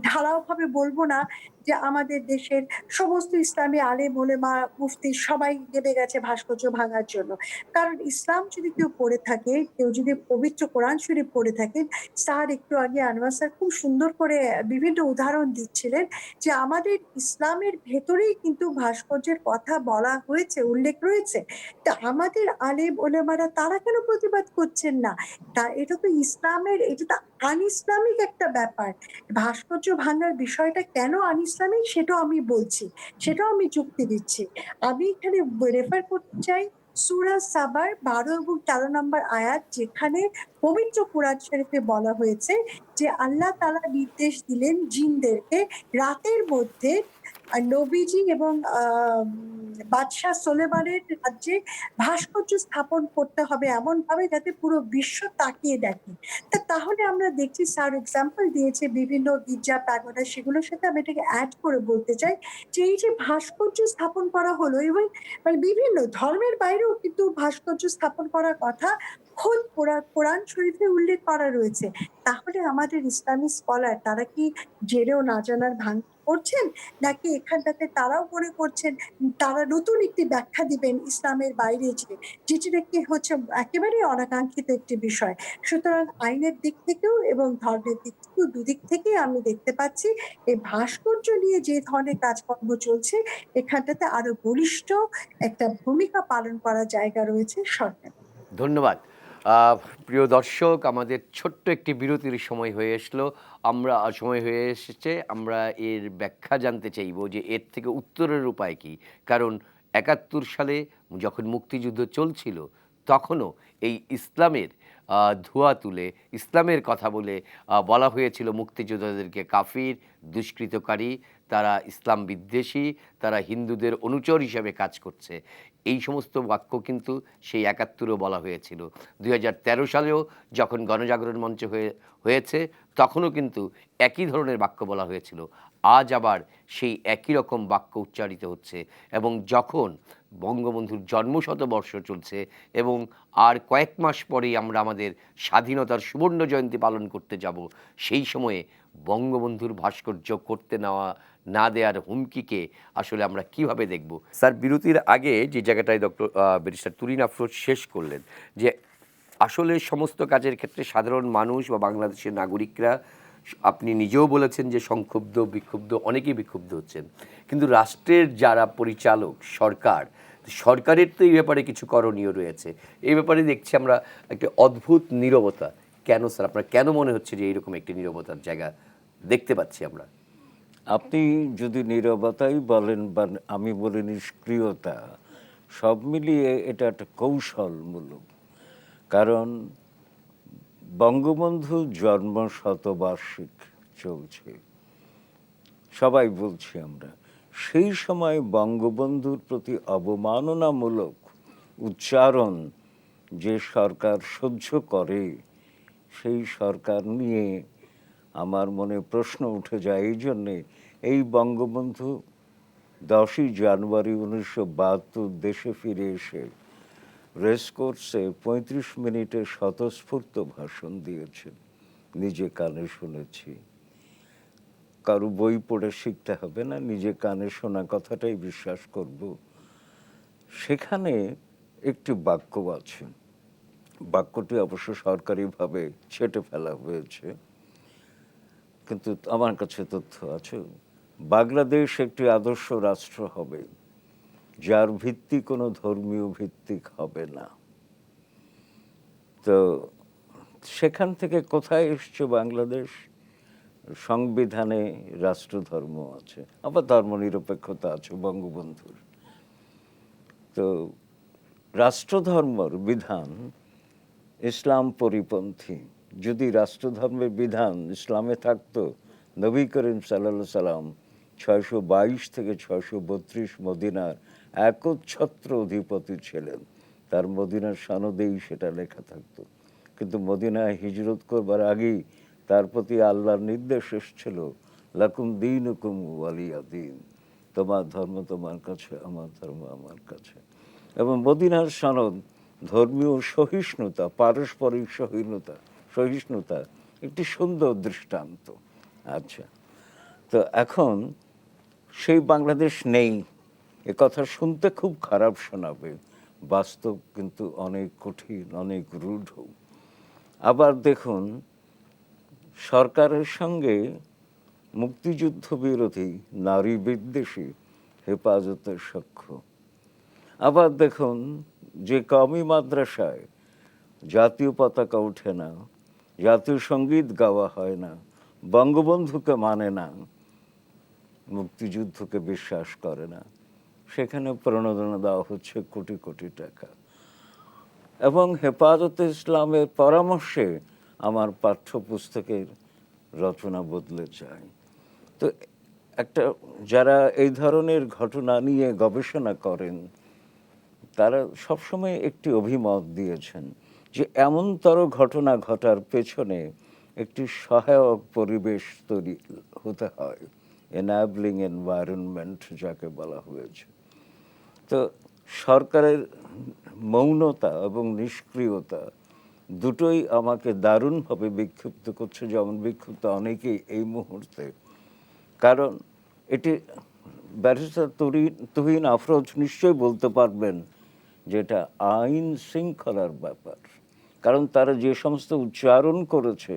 ঢালাওভাবে বলব না যে আমাদের দেশের সমস্ত ইসলামী আলেম ওলেমা মুফতি সবাই নেমে গেছে ভাস্কর্য ভাঙার জন্য। কারণ ইসলাম যদি কেউ পড়ে থাকে, কেউ যদি পবিত্র কোরআন শরীফ পড়ে থাকেন, স্যার একটু আগে আনোয়ার স্যার খুব সুন্দর করে বিভিন্ন উদাহরণ দিচ্ছিলেন যে আমাদের ইসলামের ভেতরেই কিন্তু ভাস্কর্যের কথা বলা হয়েছে, উল্লেখ রয়েছে। তা আমাদের আলেম ওলেমারা তারা কেন প্রতিবাদ করছেন না? এটা তো ইসলামের, এটা তো আন-ইসলামিক একটা ব্যাপার। ভাস্কর্য ভাঙার বিষয়টা কেন আন-ইসলামিক সেটাও আমি বলছি। সেটাও আমি যুক্তি দিচ্ছি। আমি এখানে রেফার করতে চাই সূরা সাবার ১২ এবং ১৩ নম্বর আয়াত, যেখানে পবিত্র কোরআন শরীফে বলা হয়েছে যে আল্লাহ তাআলা নির্দেশ দিলেন জিনদেরকে রাতের মধ্যে নবীজি এবং বাদশাহ সুলেমানের রাজ্যে ভাস্কর্য স্থাপন করতে হবে এমনভাবে যাতে পুরো বিশ্ব তাকিয়ে দেখে। তাহলে আমরা দেখছি স্যার এক্সাম্পল দিয়েছে বিভিন্ন গির্জা, প্যাগোডা, সেগুলোর সাথে আমি এটাকে এড করে বলতে চাই যে এই যে ভাস্কর্য স্থাপন করা হলো এবং মানে বিভিন্ন ধর্মের বাইরেও কিন্তু ভাস্কর্য স্থাপন করার কথা খোদ কোরআন শরীফে উল্লেখ করা রয়েছে। তাহলে আমাদের ইসলামী স্কলার তারা কি জেনেও না জানার ভান করছেন? নাকি এখানটাতে তারাও মনে করছেন তারা নতুন একটি ব্যাখ্যা দিবেন ইসলামের বাইরে যেয়ে, যেটি নাকি হচ্ছে একেবারেই অনাকাঙ্ক্ষিত একটি বিষয়। সুতরাং আইনের দিক থেকেও এবং ধর্মের দিক থেকেও দুদিক থেকেই আমি দেখতে পাচ্ছি এই ভাস্কর্য নিয়ে যে ধরনের কাজকর্ম চলছে, এখানটাতে আরো বলিষ্ঠ একটা ভূমিকা পালন করার জায়গা রয়েছে সরকারের। ধন্যবাদ। প্রিয় দর্শক, আমাদের ছোট্ট একটি বিরতির সময় হয়ে এসেছে। আমরা এর ব্যাখ্যা জানতে চাইব যে এর থেকে উত্তরের উপায় কি। কারণ ৭১ সালে যখন মুক্তিযুদ্ধ চলছিল, তখনও এই ইসলামের ধোঁয়া তুলে, ইসলামের কথা বলে বলা হয়েছিল মুক্তিযোদ্ধাদেরকে কাফির, দুষ্কৃতকারী, তারা ইসলাম বিদ্বেষী, তারা হিন্দুদের অনুচর হিসেবে কাজ করছে। এই সমস্ত বাক্য কিন্তু সেই ৭১-ও বলা হয়েছিল। ২০১৩ সালেও যখন গণজাগরণ মঞ্চ হয়েছে, তখনও কিন্তু একই ধরনের বাক্য বলা হয়েছিল। আজ আবার সেই একই রকম বাক্য উচ্চারিত হচ্ছে, এবং যখন বঙ্গবন্ধুর জন্মশতবর্ষ চলছে এবং আর কয়েক মাস পরেই আমরা আমাদের স্বাধীনতার সুবর্ণ জয়ন্তী পালন করতে যাব, সেই সময়ে বঙ্গবন্ধুর ভাস্কর্য করতে না দেওয়ার হুমকিকে আসলে আমরা কিভাবে দেখব? স্যার, বিরতির আগে যে জায়গাটায় ব্যারিস্টার তুরিন আফরোজ শেষ করলেন, যে আসলে সমস্ত কাজের ক্ষেত্রে সাধারণ মানুষ বা বাংলাদেশের নাগরিকরা, আপনি নিজেও বলেছেন যে সংক্ষুব্ধ, বিক্ষুব্ধ, অনেকেই বিক্ষুব্ধ হচ্ছেন, কিন্তু রাষ্ট্রের যারা পরিচালক, সরকারের তো এই ব্যাপারে কিছু করণীয় রয়েছে। এই ব্যাপারে দেখছি আমরা একটা অদ্ভুত নীরবতা। কেন স্যার, আপনার কেন মনে হচ্ছে যে এইরকম একটি নীরবতার জায়গা দেখতে পাচ্ছি আমরা? আপনি যদি নীরবতাই বলেন বা আমি বলি নিষ্ক্রিয়তা, সব মিলিয়ে এটা একটা কৌশলমূলক। কারণ বঙ্গবন্ধু জন্ম শতবার্ষিক চলছে, সবাই বলছি আমরা। সেই সময় বঙ্গবন্ধুর প্রতি অবমাননামূলক উচ্চারণ যে সরকার সহ্য করে, সেই সরকার নিয়ে আমার মনে প্রশ্ন উঠে যায়। এই জন্যে এই বঙ্গবন্ধু 10ই জানুয়ারি 1972 দেশে ফিরে এসে রেসকোর্সে 35 মিনিটের স্বতঃস্ফূর্ত ভাষণ দিয়েছেন, নিজে কানে শুনেছি। কারো বই পড়ে শিখতে হবে না, নিজে কানে শোনা কথাটাই বিশ্বাস করব। সেখানে একটি বাক্য আছে, বাক্যটি অবশ্য সরকারিভাবে ছেঁটে ফেলা হয়েছে, কিন্তু আমার কাছে তথ্য আছে। বাংলাদেশ একটি আদর্শ রাষ্ট্র হবে যার ভিত্তি কোনো ধর্মীয় ভিত্তিক হবে না। তো সেখান থেকে কোথায় এসছে বাংলাদেশ? সংবিধানে রাষ্ট্রধর্ম আছে, আবার ধর্মনিরপেক্ষতা আছে বঙ্গবন্ধুর। তো রাষ্ট্রধর্মের বিধান ইসলাম পরিপন্থী। যদি রাষ্ট্রধর্মের বিধান ইসলামে থাকতো, নবী করিম সাল্লাল্লাহু সাল্লাম 622 থেকে 632 মদিনার একচ্ছত্র অধিপতি ছিলেন, তার মদিনার সনদেই সেটা লেখা থাকতো। কিন্তু মদিনায় হিজরত করবার আগেই তার প্রতি আল্লাহর নির্দেশ এসেছিল, লাকুম দীনুকুম ওয়ালিয়া দীন, তোমার ধর্ম তোমার কাছে, আমার ধর্ম আমার কাছে। এবং মদিনার সনদ ধর্মীয় সহিষ্ণুতা, পারস্পরিক সহিষ্ণুতা একটি সুন্দর দৃষ্টান্ত। আচ্ছা, তো এখন সেই বাংলাদেশ নেই। এ কথা শুনতে খুব খারাপ শোনাবে, বাস্তব কিন্তু অনেক কঠিন, অনেক রূঢ়। আবার দেখুন, সরকারের সঙ্গে মুক্তিযুদ্ধ বিরোধী, নারী বিদ্বেষী হেফাজতের সখ্য। আবার দেখুন, যে কওমি মাদ্রাসায় জাতীয় পতাকা ওঠে না, জাতীয় সঙ্গীত গাওয়া হয় না, বঙ্গবন্ধুকে মানে না, মুক্তিযুদ্ধকে বিশ্বাস করে না, সেখানে প্রণোদনা দেওয়া হচ্ছে কোটি কোটি টাকা। এবং হেফাজতে ইসলামের পরামর্শে আমার পাঠ্যপুস্তকের রচনা বদলে যায়। তো একটা, যারা এই ধরনের ঘটনা নিয়ে গবেষণা করেন, তারা সবসময় একটি অভিমত দিয়েছেন যে এমনতর ঘটনা ঘটার পেছনে একটি সহায়ক পরিবেশ তৈরি হতে হয়, এনাবলিং এনভায়রনমেন্ট যাকে বলা হয়েছে। তো সরকারের মৌনতা এবং নিষ্ক্রিয়তা দুটোই আমাকে দারুণভাবে বিক্ষিপ্ত করছে, যেমন বিক্ষিপ্ত অনেকেই এই মুহূর্তে। কারণ এটি ব্যারিস্টার তুহিন আফরোজ নিশ্চয়ই বলতে পারবেন যেটা আইন শৃঙ্খলার ব্যাপার। কারণ তারা যে সমস্ত উচ্চারণ করেছে,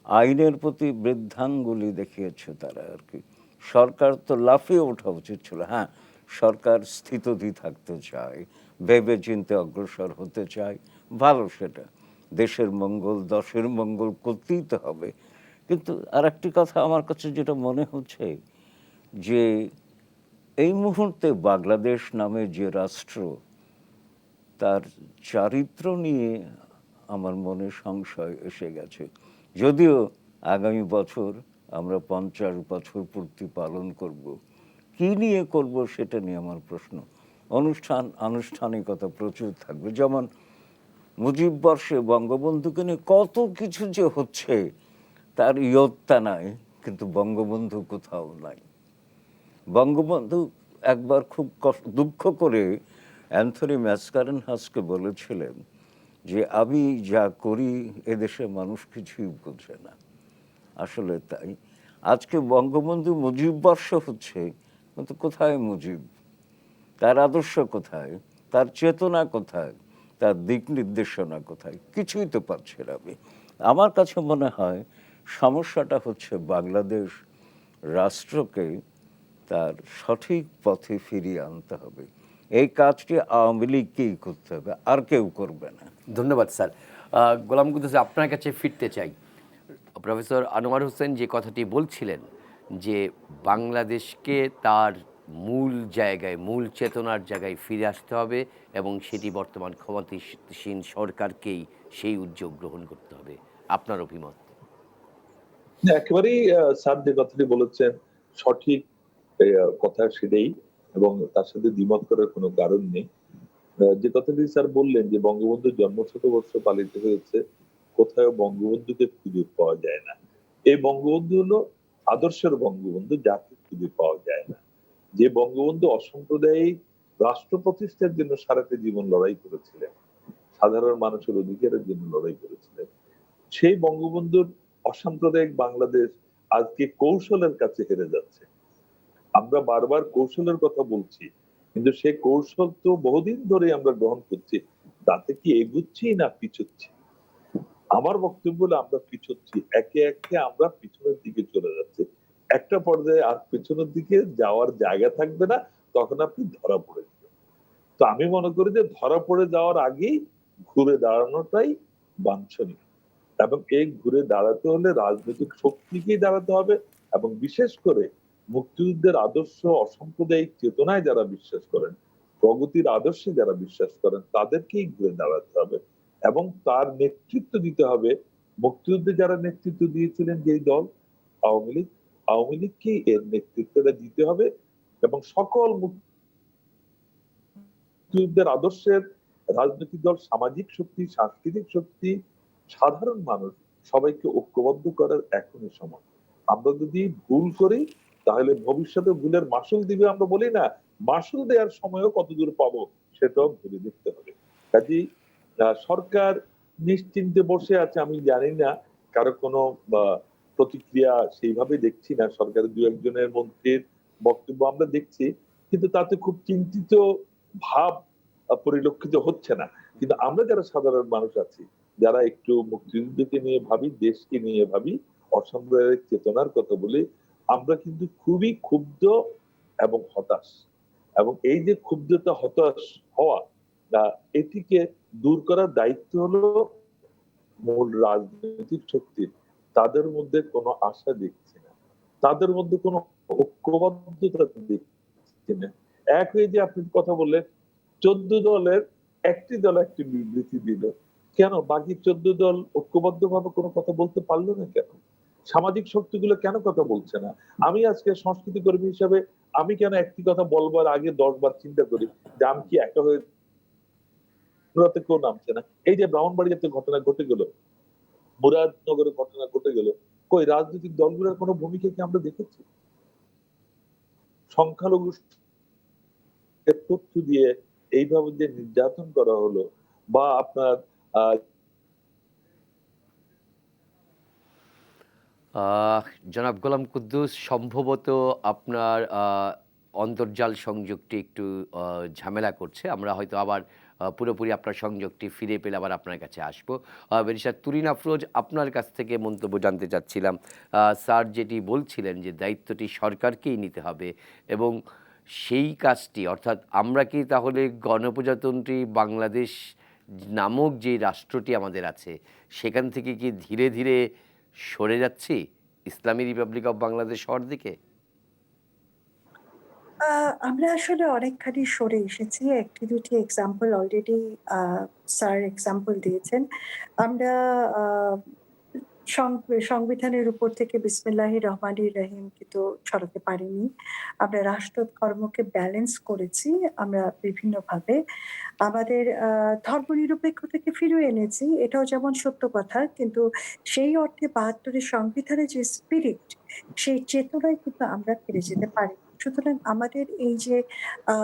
আইনের প্রতি বৃদ্ধাঙ্গুলি দেখিয়েছে তারা আর কি। সরকার তো লাফিয়ে ওঠা উচিত ছিল। হ্যাঁ, সরকার স্থিতধী থাকতে চায়, ভেবে চিন্তে অগ্রসর হতে চায়, ভালো সেটা। দেশের মঙ্গল, দশের মঙ্গল করতেই তো হবে। কিন্তু আর একটি কথা আমার কাছে যেটা মনে হচ্ছে যে এই মুহূর্তে বাংলাদেশ নামে যে রাষ্ট্র, তার চারিত্র নিয়ে আমার মনে সংশয় এসে গেছে। যদিও আগামী বছর আমরা 50 বছর পূর্তি পালন করব, কি নিয়ে করব সেটা নিয়ে আমার প্রশ্ন। আনুষ্ঠানিকতা প্রচুর থাকবে, যেমন মুজিব বর্ষে বঙ্গবন্ধুকে নিয়ে কত কিছু যে হচ্ছে তার ইয়ত্তা নাই, কিন্তু বঙ্গবন্ধু কোথাও নাই। বঙ্গবন্ধু একবার খুব দুঃখ করে অ্যান্থনি ম্যাসকারেনহাসকে বলেছিলেন যে আমি যা করি এদেশে মানুষ কিছুই বোঝে না। আসলে তাই। আজকে বঙ্গবন্ধু মুজিব বর্ষ হচ্ছে, কিন্তু কোথায় মুজিব? তার আদর্শ কোথায়? তার চেতনা কোথায়? তার দিক নির্দেশনা কোথায়? কিছুই তো পাচ্ছি না আমি। আমার কাছে মনে হয় সমস্যাটা হচ্ছে বাংলাদেশ রাষ্ট্রকে তার সঠিক পথে ফিরিয়ে আনতে হবে। এই কাজটি আওয়ামী লীগকেই করতে হবে, আর কেউ করবে না। ধন্যবাদ স্যার। গোলাম কুদ্দুস, আপনার কাছে ফিরতে চাই। প্রফেসর আনোয়ার হোসেন যে কথাটি বলছিলেন যে বাংলাদেশকে তার মূল জায়গায়, মূল চেতনার জায়গায় ফিরে আসতে হবে এবং সেটি বর্তমান ক্ষমতাসীন সরকারকেই সেই উদ্যোগ গ্রহণ করতে হবে। আপনার অভিমত? না, একেবারেই স্যার যে কথাটি বলেছেন সঠিক কথা সেটাই, এবং তার সাথে দ্বিমত করার কোনো কারণ নেই। যে কথাটি স্যার বললেন যে বঙ্গবন্ধুর জন্ম শতবর্ষ পালিত হয়েছে, কোথাও বঙ্গবন্ধুকে খুঁজে পাওয়া যায় না। এই বঙ্গবন্ধু হলো আদর্শের বঙ্গবন্ধু, যাকে খুঁজে পাওয়া যায় না। যে বঙ্গবন্ধু অসাম্প্রদায়িক রাষ্ট্র প্রতিষ্ঠার জন্য সারাটা জীবন লড়াই করেছিলেন, সাধারণ মানুষের অধিকারের জন্য লড়াই করেছিলেন, সেই বঙ্গবন্ধুর অসাম্প্রদায়িক বাংলাদেশ আজকে কৌশলের কাছে হেরে যাচ্ছে। আমরা বারবার কৌশলের কথা বলছি, কিন্তু সে কৌশল তো বহুদিন ধরে আমরা গ্রহণ করছি, তাতে কি এগুচ্ছি না পিছুচ্ছি? আমার বক্তব্য হলো আমরা পিছুচ্ছি, একে একে আমরা পিছনের দিকে চলে যাচ্ছি। একটা পর্যায়ে আর পিছনের দিকে যাওয়ার জায়গা থাকবে না, তখন আপনি ধরা পড়ে যাবেন। তো আমি মনে করি যে ধরা পড়ে যাওয়ার আগেই ঘুরে দাঁড়ানোটাই বাঞ্ছনীয়, এবং এই ঘুরে দাঁড়াতে হলে রাজনৈতিক শক্তিকেই দাঁড়াতে হবে, এবং বিশেষ করে মুক্তিযুদ্ধের আদর্শ, অসাম্প্রদায়িক চেতনায় যারা বিশ্বাস করেন, প্রগতির আদর্শে যারা বিশ্বাস করেন, তাদেরকেই ঘুরে দাঁড়াতে হবে এবং তার নেতৃত্ব দিতে হবে। মুক্তিযুদ্ধে যারা নেতৃত্ব দিয়েছিলেন যেই দল, আওয়ামী লীগকেই এর নেতৃত্বটা দিতে হবে, এবং সকল মুক্তিযুদ্ধের আদর্শের রাজনৈতিক দল, সামাজিক শক্তি, সাংস্কৃতিক শক্তি, সাধারণ মানুষ, সবাইকে ঐক্যবদ্ধ করার এখনই সময়। আমরা যদি ভুল করি তাহলে ভবিষ্যতে ভুলের মাসুল দিবে, আমরা বলি না, মাসুল দেওয়ার সময়ও কতদূর পাবো সেটাও ভেবে দেখতে হবে। কাজেই সরকার নিশ্চিন্তে বসে আছে, আমি জানি না কারো কোনো প্রতিক্রিয়া সেইভাবে দেখছি না। সরকারের দু একজনের মন্ত্রীর বক্তব্য আমরা দেখছি, কিন্তু তাতে খুব চিন্তিত ভাব পরিলক্ষিত হচ্ছে না। কিন্তু আমরা যারা সাধারণ মানুষ আছি, যারা একটু মুক্তিযুদ্ধকে নিয়ে ভাবি, দেশকে নিয়ে ভাবি, অসাম্প্রদায়িক চেতনার কথা বলি, আমরা কিন্তু খুবই ক্ষুব্ধ এবং হতাশ। এবং এই যে ক্ষুব্ধতা, হতাশ হওয়া, এটিকে দূর করার দায়িত্ব হলো মূল রাজনৈতিক শক্তির। তাদের মধ্যে কোনো আশা দেখছি না, তাদের মধ্যে কোনো ঐক্যবদ্ধতা দেখছি না। এক হয়ে যে আপনি কথা বললেন 14 দলের একটি দল একটি বিবৃতি দিল, কেন বাকি 14 দল ঐক্যবদ্ধ ভাবে কোনো কথা বলতে পারলো না? কেন সামাজিক শক্তিগুলো কেন কথা বলছে না? আমি আজকে সংস্কৃতি কর্মী হিসাবে আমি কেন একটি কথা বলবার আগে 10 বার চিন্তা করি যে আমি কি একা হয়ে কেউ নামছে না? এই যে ব্রাহ্মণবাড়িয়াতে ঘটনা ঘটে গেল, মুরাদনগরে ঘটনা ঘটে গেল, কই রাজনৈতিক দলগুলোর কোনো ভূমিকা কি আমরা দেখেছি? সংখ্যালঘু তথ্য দিয়ে এইভাবে যে নির্যাতন করা হলো, বা আপনার জনাব গোলাম কুদ্দুস, সম্ভবত আপনার অন্তর্জাল সংযোগটি একটু ঝামেলা করছে। আমরা হয়তো আবার পুরোপুরি আপনার সংযোগটি ফিরে পেলে আবার আপনার কাছে আসবো। ব্যারিস্টার তুরিন আফরোজ, আপনার কাছ থেকে মন্তব্য জানতে চাচ্ছিলাম। স্যার যেটি বলছিলেন যে দায়িত্বটি সরকারকেই নিতে হবে, এবং সেই কাজটি অর্থাৎ আমরা কি তাহলে গণপ্রজাতন্ত্রী বাংলাদেশ নামক যে রাষ্ট্রটি আমাদের আছে সেখান থেকে কি ধীরে ধীরে সরে যাচ্ছি ইসলামী রিপাবলিক অফ বাংলাদেশ হওয়ার দিকে? আমরা আসলে অনেকখানি সরে এসেছি। ১টি-২টি এক্সাম্পল অলরেডি আ স্যার এক্সাম্পল দিয়েছেন। আমরা আ সং সংবিধানের উপর থেকে বিসমিল্লাহির রহমানির রহিম কিন্তু সরাতে পারিনি। আমরা রাষ্ট্র ধর্মকে ব্যালেন্স করেছি আমরা বিভিন্নভাবে। আমাদের ধর্মনিরপেক্ষতাকে ফিরিয়ে এনেছি। এটাও যেমন সত্য কথা। কিন্তু সেই অর্থে ৭২ এর সংবিধানের যে স্পিরিট, সেই চেতনায় কিন্তু আমরা ফিরে যেতে পারি। সুতরাং আমাদের এই যে আ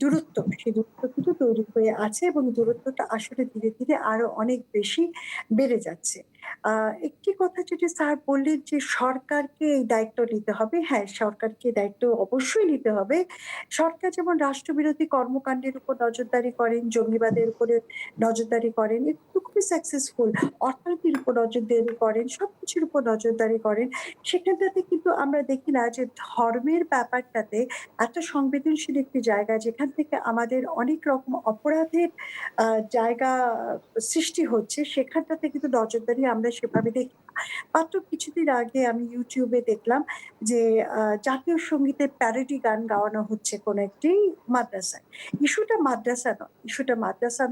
দূরত্ব, সেই দূরত্ব কিন্তু তৈরি হয়ে আছে এবং দূরত্বটা আসলে ধীরে, ধীরে আরো অনেক বেশি বেড়ে যাচ্ছে। আ একটি কথা যেটি স্যার বললেন যে সরকারকে এই দায়িত্ব নিতে হবে। হ্যাঁ, সরকারকে দায়িত্ব অবশ্যই নিতে হবে। সরকার যেমন রাষ্ট্রবিরোধী কর্মকাণ্ডের উপর নজরদারি করেন, জঙ্গিবাদের উপরে নজরদারি করেন। এগুলো খুবই সাকসেসফুল। অর্থনীতির উপর নজরদারি করেন, সবকিছুর উপর নজরদারি করেন। সেখানটাতে কিন্তু আমরা দেখি না যে ধর্মের ব্যাপারটাতে এত সংবেদনশীল একটি জায়গা যেখান থেকে আমাদের অনেক রকম অপরাধের আ জায়গা সৃষ্টি হচ্ছে, সেখানটাতে কিন্তু নজরদারি আমরা সেভাবে দেখি না। মাত্র কিছুদিন আগে আমি YouTube এ দেখলাম যে জাতীয় সঙ্গীতের প্যারোডি গান গাওয়ানো হচ্ছে কোনো একটি মাদ্রাসায়। ইস্যুটা মাদ্রাসা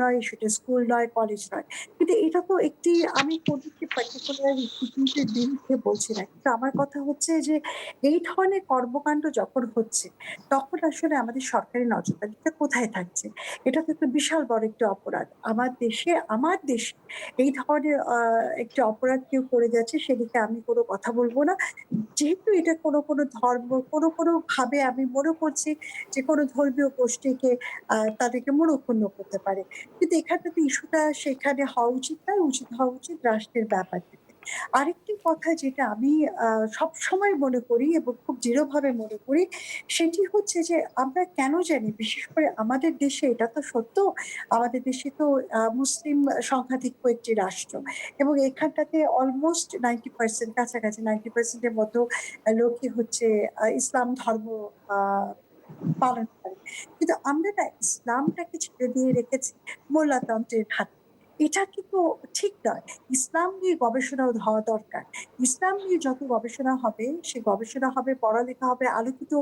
নয়, ইস্যুটা স্কুল নয়, কলেজ নয়। কিন্তু এটা তো একটি আমি কোনো একটি পার্টিকুলার ইনস্টিটিউটের বিরুদ্ধে বলছি না। কিন্তু আমার কথা হচ্ছে যে এই ধরনের কর্মকাণ্ড যখন হচ্ছে, তখন আসলে আমাদের সরকারি নজরদারিটা কোথায় থাকছে? এটা তো একটা বিশাল বড় একটি অপরাধ। আমার দেশে এই ধরনের একটি অপরাধ কেউ করে যাচ্ছে সেদিকে আমি কোনো কথা বলব না। যেহেতু এটা কোনো ধর্ম কোনো ভাবে আমি মনে করছি যে কোনো ধর্মীয় গোষ্ঠীকে তাদেরকে মনোক্ষুণ্ণ করতে পারে। কিন্তু এখানটাতে ইস্যুটা সেখানে হওয়া উচিত নয়, উচিত হওয়া উচিত রাষ্ট্রের ব্যাপার থেকে। আরেকটি কথা যেটা আমি আ সবসময় মনে করি এবং খুব দৃঢ়ভাবে মনে করি, সেটি হচ্ছে যে আমরা কেন জানি বিশেষ করে আমাদের দেশে এটা তো সত্য, আমাদের দেশে তো মুসলিম সংখ্যাধিক্য একটি রাষ্ট্র এবং এখানটাতে অলমোস্ট 90% কাছাকাছি 90% এর মতো লোকই হচ্ছে ইসলাম ধর্ম আ পালন করে। কিন্তু আমরা না ইসলামটাকে ছেড়ে দিয়ে রেখেছি মোল্লাতন্ত্রের হাতে। এটা কিন্তু ঠিক নয়। ইসলাম নিয়ে গবেষণাও হওয়া দরকার। ইসলাম নিয়ে যত গবেষণা হবে, সে গবেষণা হবে, পড়ালেখা হবে, আলোকিত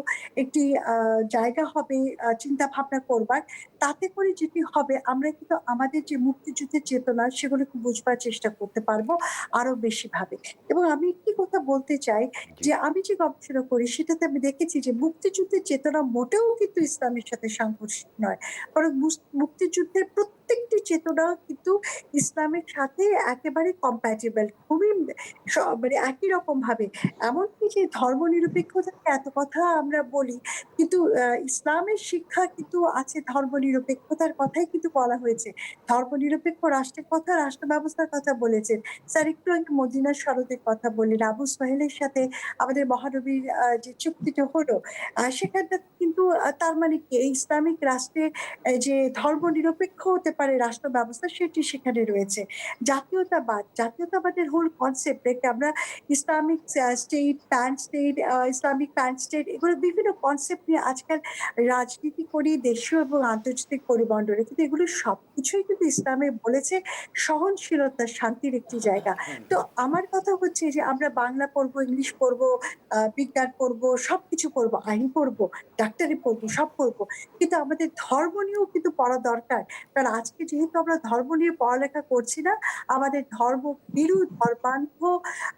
একটি আ জায়গা হবে চিন্তা ভাবনা করবার। তাতে করে যেটি হবে আমরা কিন্তু আমাদের যে মুক্তিযুদ্ধের চেতনা সেগুলোকে বুঝবার চেষ্টা করতে পারবো আরো বেশিভাবে। এবং আমি একটি কথা বলতে চাই জি। যে আমি যে গবেষণা করি সেটাতে আমি দেখেছি যে মুক্তিযুদ্ধের চেতনা মোটেও কিন্তু ইসলামের সাথে সাংঘর্ষিক নয়। বরং মুক্তিযুদ্ধের প্রত্যেকটি চেতনা কিন্তু ইসলামের সাথে একেবারে compatible খুবই মানে একই রকম ভাবে। এমনকি যে ধর্মনিরপেক্ষতাকে এত কথা আমরা বলি, কিন্তু ইসলামের শিক্ষা কিন্তু আছে ধর্মনিরপেক্ষতার কথাই কিন্তু বলা হয়েছে। ধর্মনিরপেক্ষ রাষ্ট্রের কথা, রাষ্ট্র ব্যবস্থার কথা বলেছেন। স্যার একটু আগে মদিনার শরতের কথা বললেন। আবু সুহেলের সাথে আমাদের মহানবীর যে চুক্তিটা হলো, সেখানটাতে কিন্তু তার মানে কি এই ইসলামিক রাষ্ট্রে যে ধর্মনিরপেক্ষ হতে পারে রাষ্ট্র ব্যবস্থা সেটি সেখানে রয়েছে। জাতীয়তাবাদের হোল কনসেপ্ট একে আমরা Islamic state, pan state, Islamic pan state এগুলো বিভিন্ন কনসেপ্ট নিয়ে আজকাল রাজনীতি করি দেশীয় এবং আন্তর্জাতিক পরিমণ্ডলে। কিন্তু এগুলো সবকিছুই কিন্তু ইসলামে বলেছে সহনশীলতা, শান্তির একটি জায়গা। তো আমার কথা হচ্ছে যে আমরা বাংলা পড়বো, ইংলিশ পড়বো, বিজ্ঞান পড়বো, সবকিছু পড়বো, আইন পড়বো, ডাক্তারি পড়বো, সব পড়বো। কিন্তু আমাদের ধর্ম নিয়েও কিন্তু পড়া দরকার। কারণ আজকে যেহেতু আমরা ধর্ম নিয়ে পড়ালেখা করছি না, আমাদের ধর্মভীরু, ধর্মান্ধ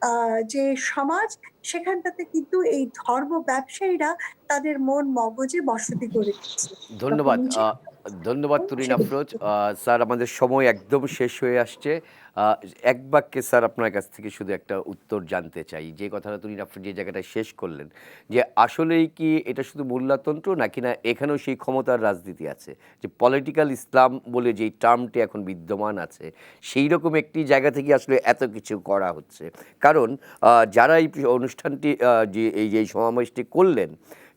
আ যে সমাজ সেখানটাতে কিন্তু এই ধর্ম ব্যবসায়ীরা তাদের মন মগজে বসতি করে নিচ্ছে। তখন ধন্যবাদ। নিজে ধন্যবাদ তুরিন সেদিকে আফরোজ। স্যার আমাদের সময় একদম শেষ হয়ে আসছে। আ এক বাক্যে স্যার আপনার কাছ থেকে শুধু একটা উত্তর জানতে চাই। যে কথাটা তুরিন আফরোজ যে জায়গাটায় শেষ করলেন যে আসলেই কি এটা শুধু মোল্লাতন্ত্র নাকি না এখানেও সেই ক্ষমতার রাজনীতি আছে? যে পলিটিক্যাল ইসলাম বলে যেই টার্মটি এখন বিদ্যমান আছে সেইরকম একটি জায়গা থেকে আসলে এত কিছু করা হচ্ছে। কারণ যারা এই অনুষ্ঠানটি যে সমাবেশটি করলেন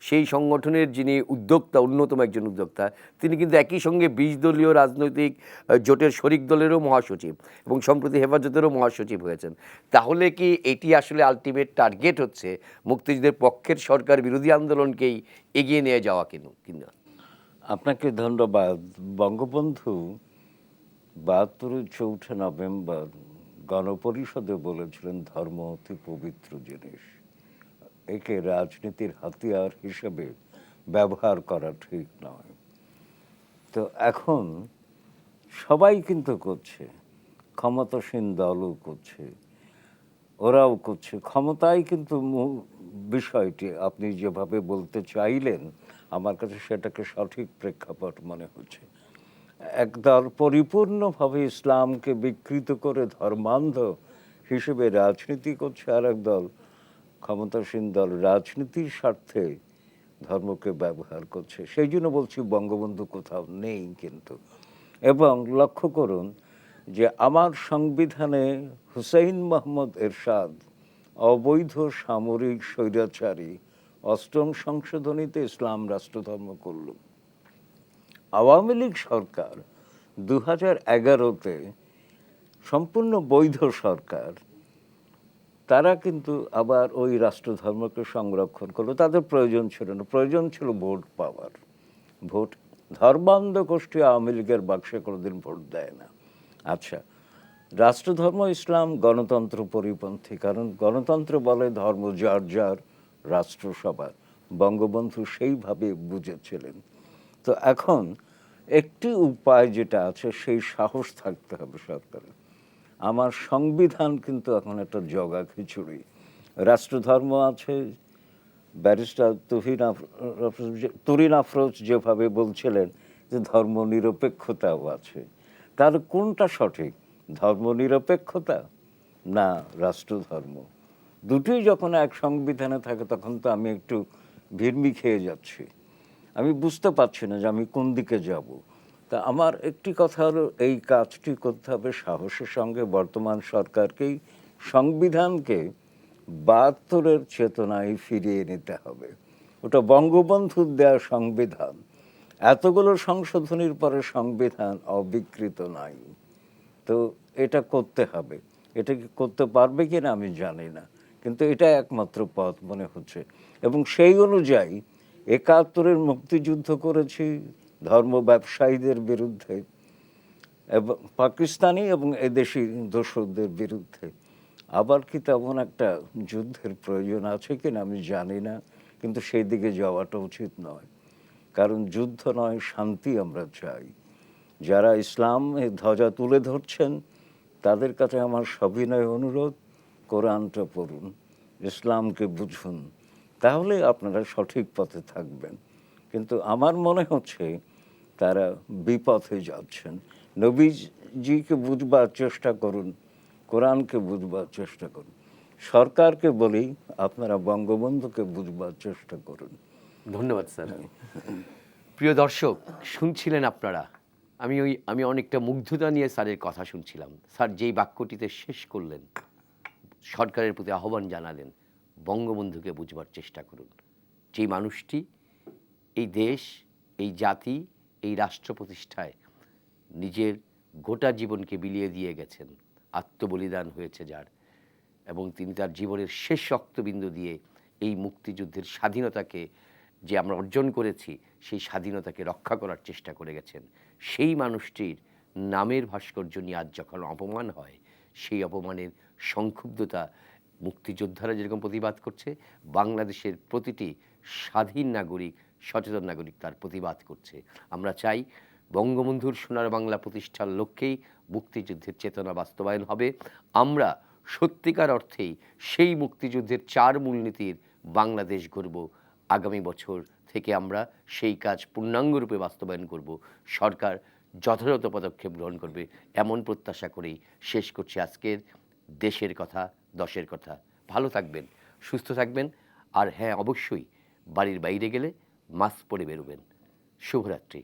সেই সংগঠনের যিনি উদ্যোক্তা, অন্যতম একজন উদ্যোক্তা, তিনি কিন্তু একই সঙ্গে ২০ দলীয় রাজনৈতিক জোটের শরিক দলেরও মহাসচিব এবং সম্প্রতি হেফাজতেরও মহাসচিব হয়েছেন। তাহলে কি এটি আসলে আল্টিমেট টার্গেট হচ্ছে মুক্তিযুদ্ধের পক্ষের সরকার বিরোধী আন্দোলনকেই এগিয়ে নিয়ে যাওয়া কিনা? আপনাকে ধন্যবাদ। বঙ্গবন্ধু 72 চৌঠা নভেম্বর গণপরিষদে বলেছিলেন ধর্ম অতি পবিত্র জিনিস, একে রাজনীতির হাতিয়ার হিসেবে ব্যবহার করা ঠিক নয়। তো এখন সবাই কিন্তু করছে, ক্ষমতাসীন দলও করছে, ওরাও করছে। ক্ষমতাই কিন্তু মূল বিষয়টি। আপনি যেভাবে বলতে চাইলেন আমার কাছে সেটাকে সঠিক প্রেক্ষাপট মনে হচ্ছে। একদল পরিপূর্ণভাবে ইসলামকে বিকৃত করে ধর্মান্ধ হিসেবে রাজনীতি করছে, আর একদল ক্ষমতাসীন দল রাজনীতির স্বার্থে ধর্মকে ব্যবহার করছে। সেই জন্য বলছি বঙ্গবন্ধু কোথাও নেই কিন্তু। এবং লক্ষ্য করুন যে আমার সংবিধানে হুসাইন মোহাম্মদ এরশাদ অবৈধ সামরিক স্বৈরাচারী 8ম সংশোধনীতে ইসলাম রাষ্ট্রধর্ম করল। আওয়ামী লীগ সরকার 2011-তে সম্পূর্ণ বৈধ সরকার, তারা কিন্তু আবার ওই রাষ্ট্রধর্মকে সংরক্ষণ করলো। তাদের প্রয়োজন ছিল না, প্রয়োজন ছিল ভোট পাওয়ার। ভোট ধর্মান্ধ গোষ্ঠী আওয়ামী লীগের বাক্সে কোনোদিন ভোট দেয় না। আচ্ছা, রাষ্ট্রধর্ম ইসলাম গণতন্ত্র পরিপন্থী, কারণ গণতন্ত্র বলে ধর্ম যার যার, রাষ্ট্র সবার। বঙ্গবন্ধু সেইভাবে বুঝেছিলেন। তো এখন একটি উপায় যেটা আছে, সেই সাহস থাকতে হবে সরকারের। আমার সংবিধান কিন্তু এখন একটা জগা খিচুড়ি। রাষ্ট্রধর্ম আছে, ব্যারিস্টার তুরিন আফরোজ যেভাবে বলছিলেন যে ধর্ম নিরপেক্ষতাও আছে। তাহলে কোনটা সঠিক, ধর্ম নিরপেক্ষতা না রাষ্ট্রধর্ম? দুটোই যখন এক সংবিধানে থাকে তখন তো আমি একটু ভিড়মি খেয়ে যাচ্ছি, আমি বুঝতে পারছি না যে আমি কোন দিকে যাব। তা আমার একটি কথা হলো, এই কাজটি করতে হবে সাহসের সঙ্গে। বর্তমান সরকারকেই সংবিধানকে 72-এর চেতনায় ফিরিয়ে নিতে হবে। ওটা বঙ্গবন্ধুর দেওয়া সংবিধান, এতগুলো সংশোধনীর পরে সংবিধান অবিকৃত নাই। তো এটা করতে হবে। এটা কি করতে পারবে কিনা আমি জানি না, কিন্তু এটা একমাত্র পথ মনে হচ্ছে। এবং সেই অনুযায়ী 71-এর মুক্তিযুদ্ধ করেছি ধর্ম ব্যবসায়ীদের বিরুদ্ধে এবং পাকিস্তানি এবং এদেশি দোসরদের বিরুদ্ধে। আবার কি তেমন একটা যুদ্ধের প্রয়োজন আছে কিনা আমি জানি না, কিন্তু সেই দিকে যাওয়াটা উচিত নয়। কারণ যুদ্ধ নয়, শান্তি আমরা চাই। যারা ইসলামে ধ্বজা তুলে ধরছেন তাদের কাছে আমার সবিনয় অনুরোধ, কোরআনটা পড়ুন, ইসলামকে বুঝুন, তাহলে আপনারা সঠিক পথে থাকবেন। কিন্তু আমার মনে হচ্ছে তারা বিপথে যাচ্ছেন। নবীজিকে বুঝবার চেষ্টা করুন, কোরআনকে বুঝবার চেষ্টা করুন। সরকারকে বলি আপনারা বঙ্গবন্ধুকে বুঝবার চেষ্টা করুন। ধন্যবাদ স্যার। প্রিয় দর্শক, শুনছিলেন আপনারা, আমি অনেকটা মুগ্ধতা নিয়ে স্যারের কথা শুনছিলাম। স্যার যেই বাক্যটিতে শেষ করলেন, সরকারের প্রতি আহ্বান জানালেন, বঙ্গবন্ধুকে বুঝবার চেষ্টা করুন। যেই মানুষটি এই দেশ, এই জাতি, এই রাষ্ট্র প্রতিষ্ঠায় নিজের গোটা জীবনকে বিলিয়ে দিয়ে গেছেন, আত্মবলিদান হয়েছে যার, এবং তিনি তার জীবনের শেষ রক্তবিন্দু দিয়ে এই মুক্তিযুদ্ধের স্বাধীনতাকে যে আমরা অর্জন করেছি সেই স্বাধীনতাকে রক্ষা করার চেষ্টা করে গেছেন, সেই মানুষটির নামের ভাস্কর্য নিয়ে আজ যখন অপমান হয়, সেই অপমানের সংক্ষুব্ধতা মুক্তিযোদ্ধারা যেরকম প্রতিবাদ করছে, বাংলাদেশের প্রতিটি স্বাধীন নাগরিক, সচেতন নাগরিক তার প্রতিবাদ করছে। আমরা চাই বঙ্গবন্ধুর সোনার বাংলা প্রতিষ্ঠার লক্ষ্যেই মুক্তিযুদ্ধের চেতনা বাস্তবায়ন হবে। আমরা সত্যিকার অর্থেই সেই মুক্তিযুদ্ধের 4 মূলনীতির বাংলাদেশ গড়ব। আগামী বছর থেকে আমরা সেই কাজ পূর্ণাঙ্গরূপে বাস্তবায়ন করব। সরকার যথাযথ পদক্ষেপ গ্রহণ করবে, এমন প্রত্যাশা করেই শেষ করছি আজকের দেশের কথা, দশের কথা। ভালো থাকবেন, সুস্থ থাকবেন, আর হ্যাঁ, অবশ্যই বাড়ির বাইরে গেলে মাস্ক পরে বেরোবেন। শুভরাত্রি।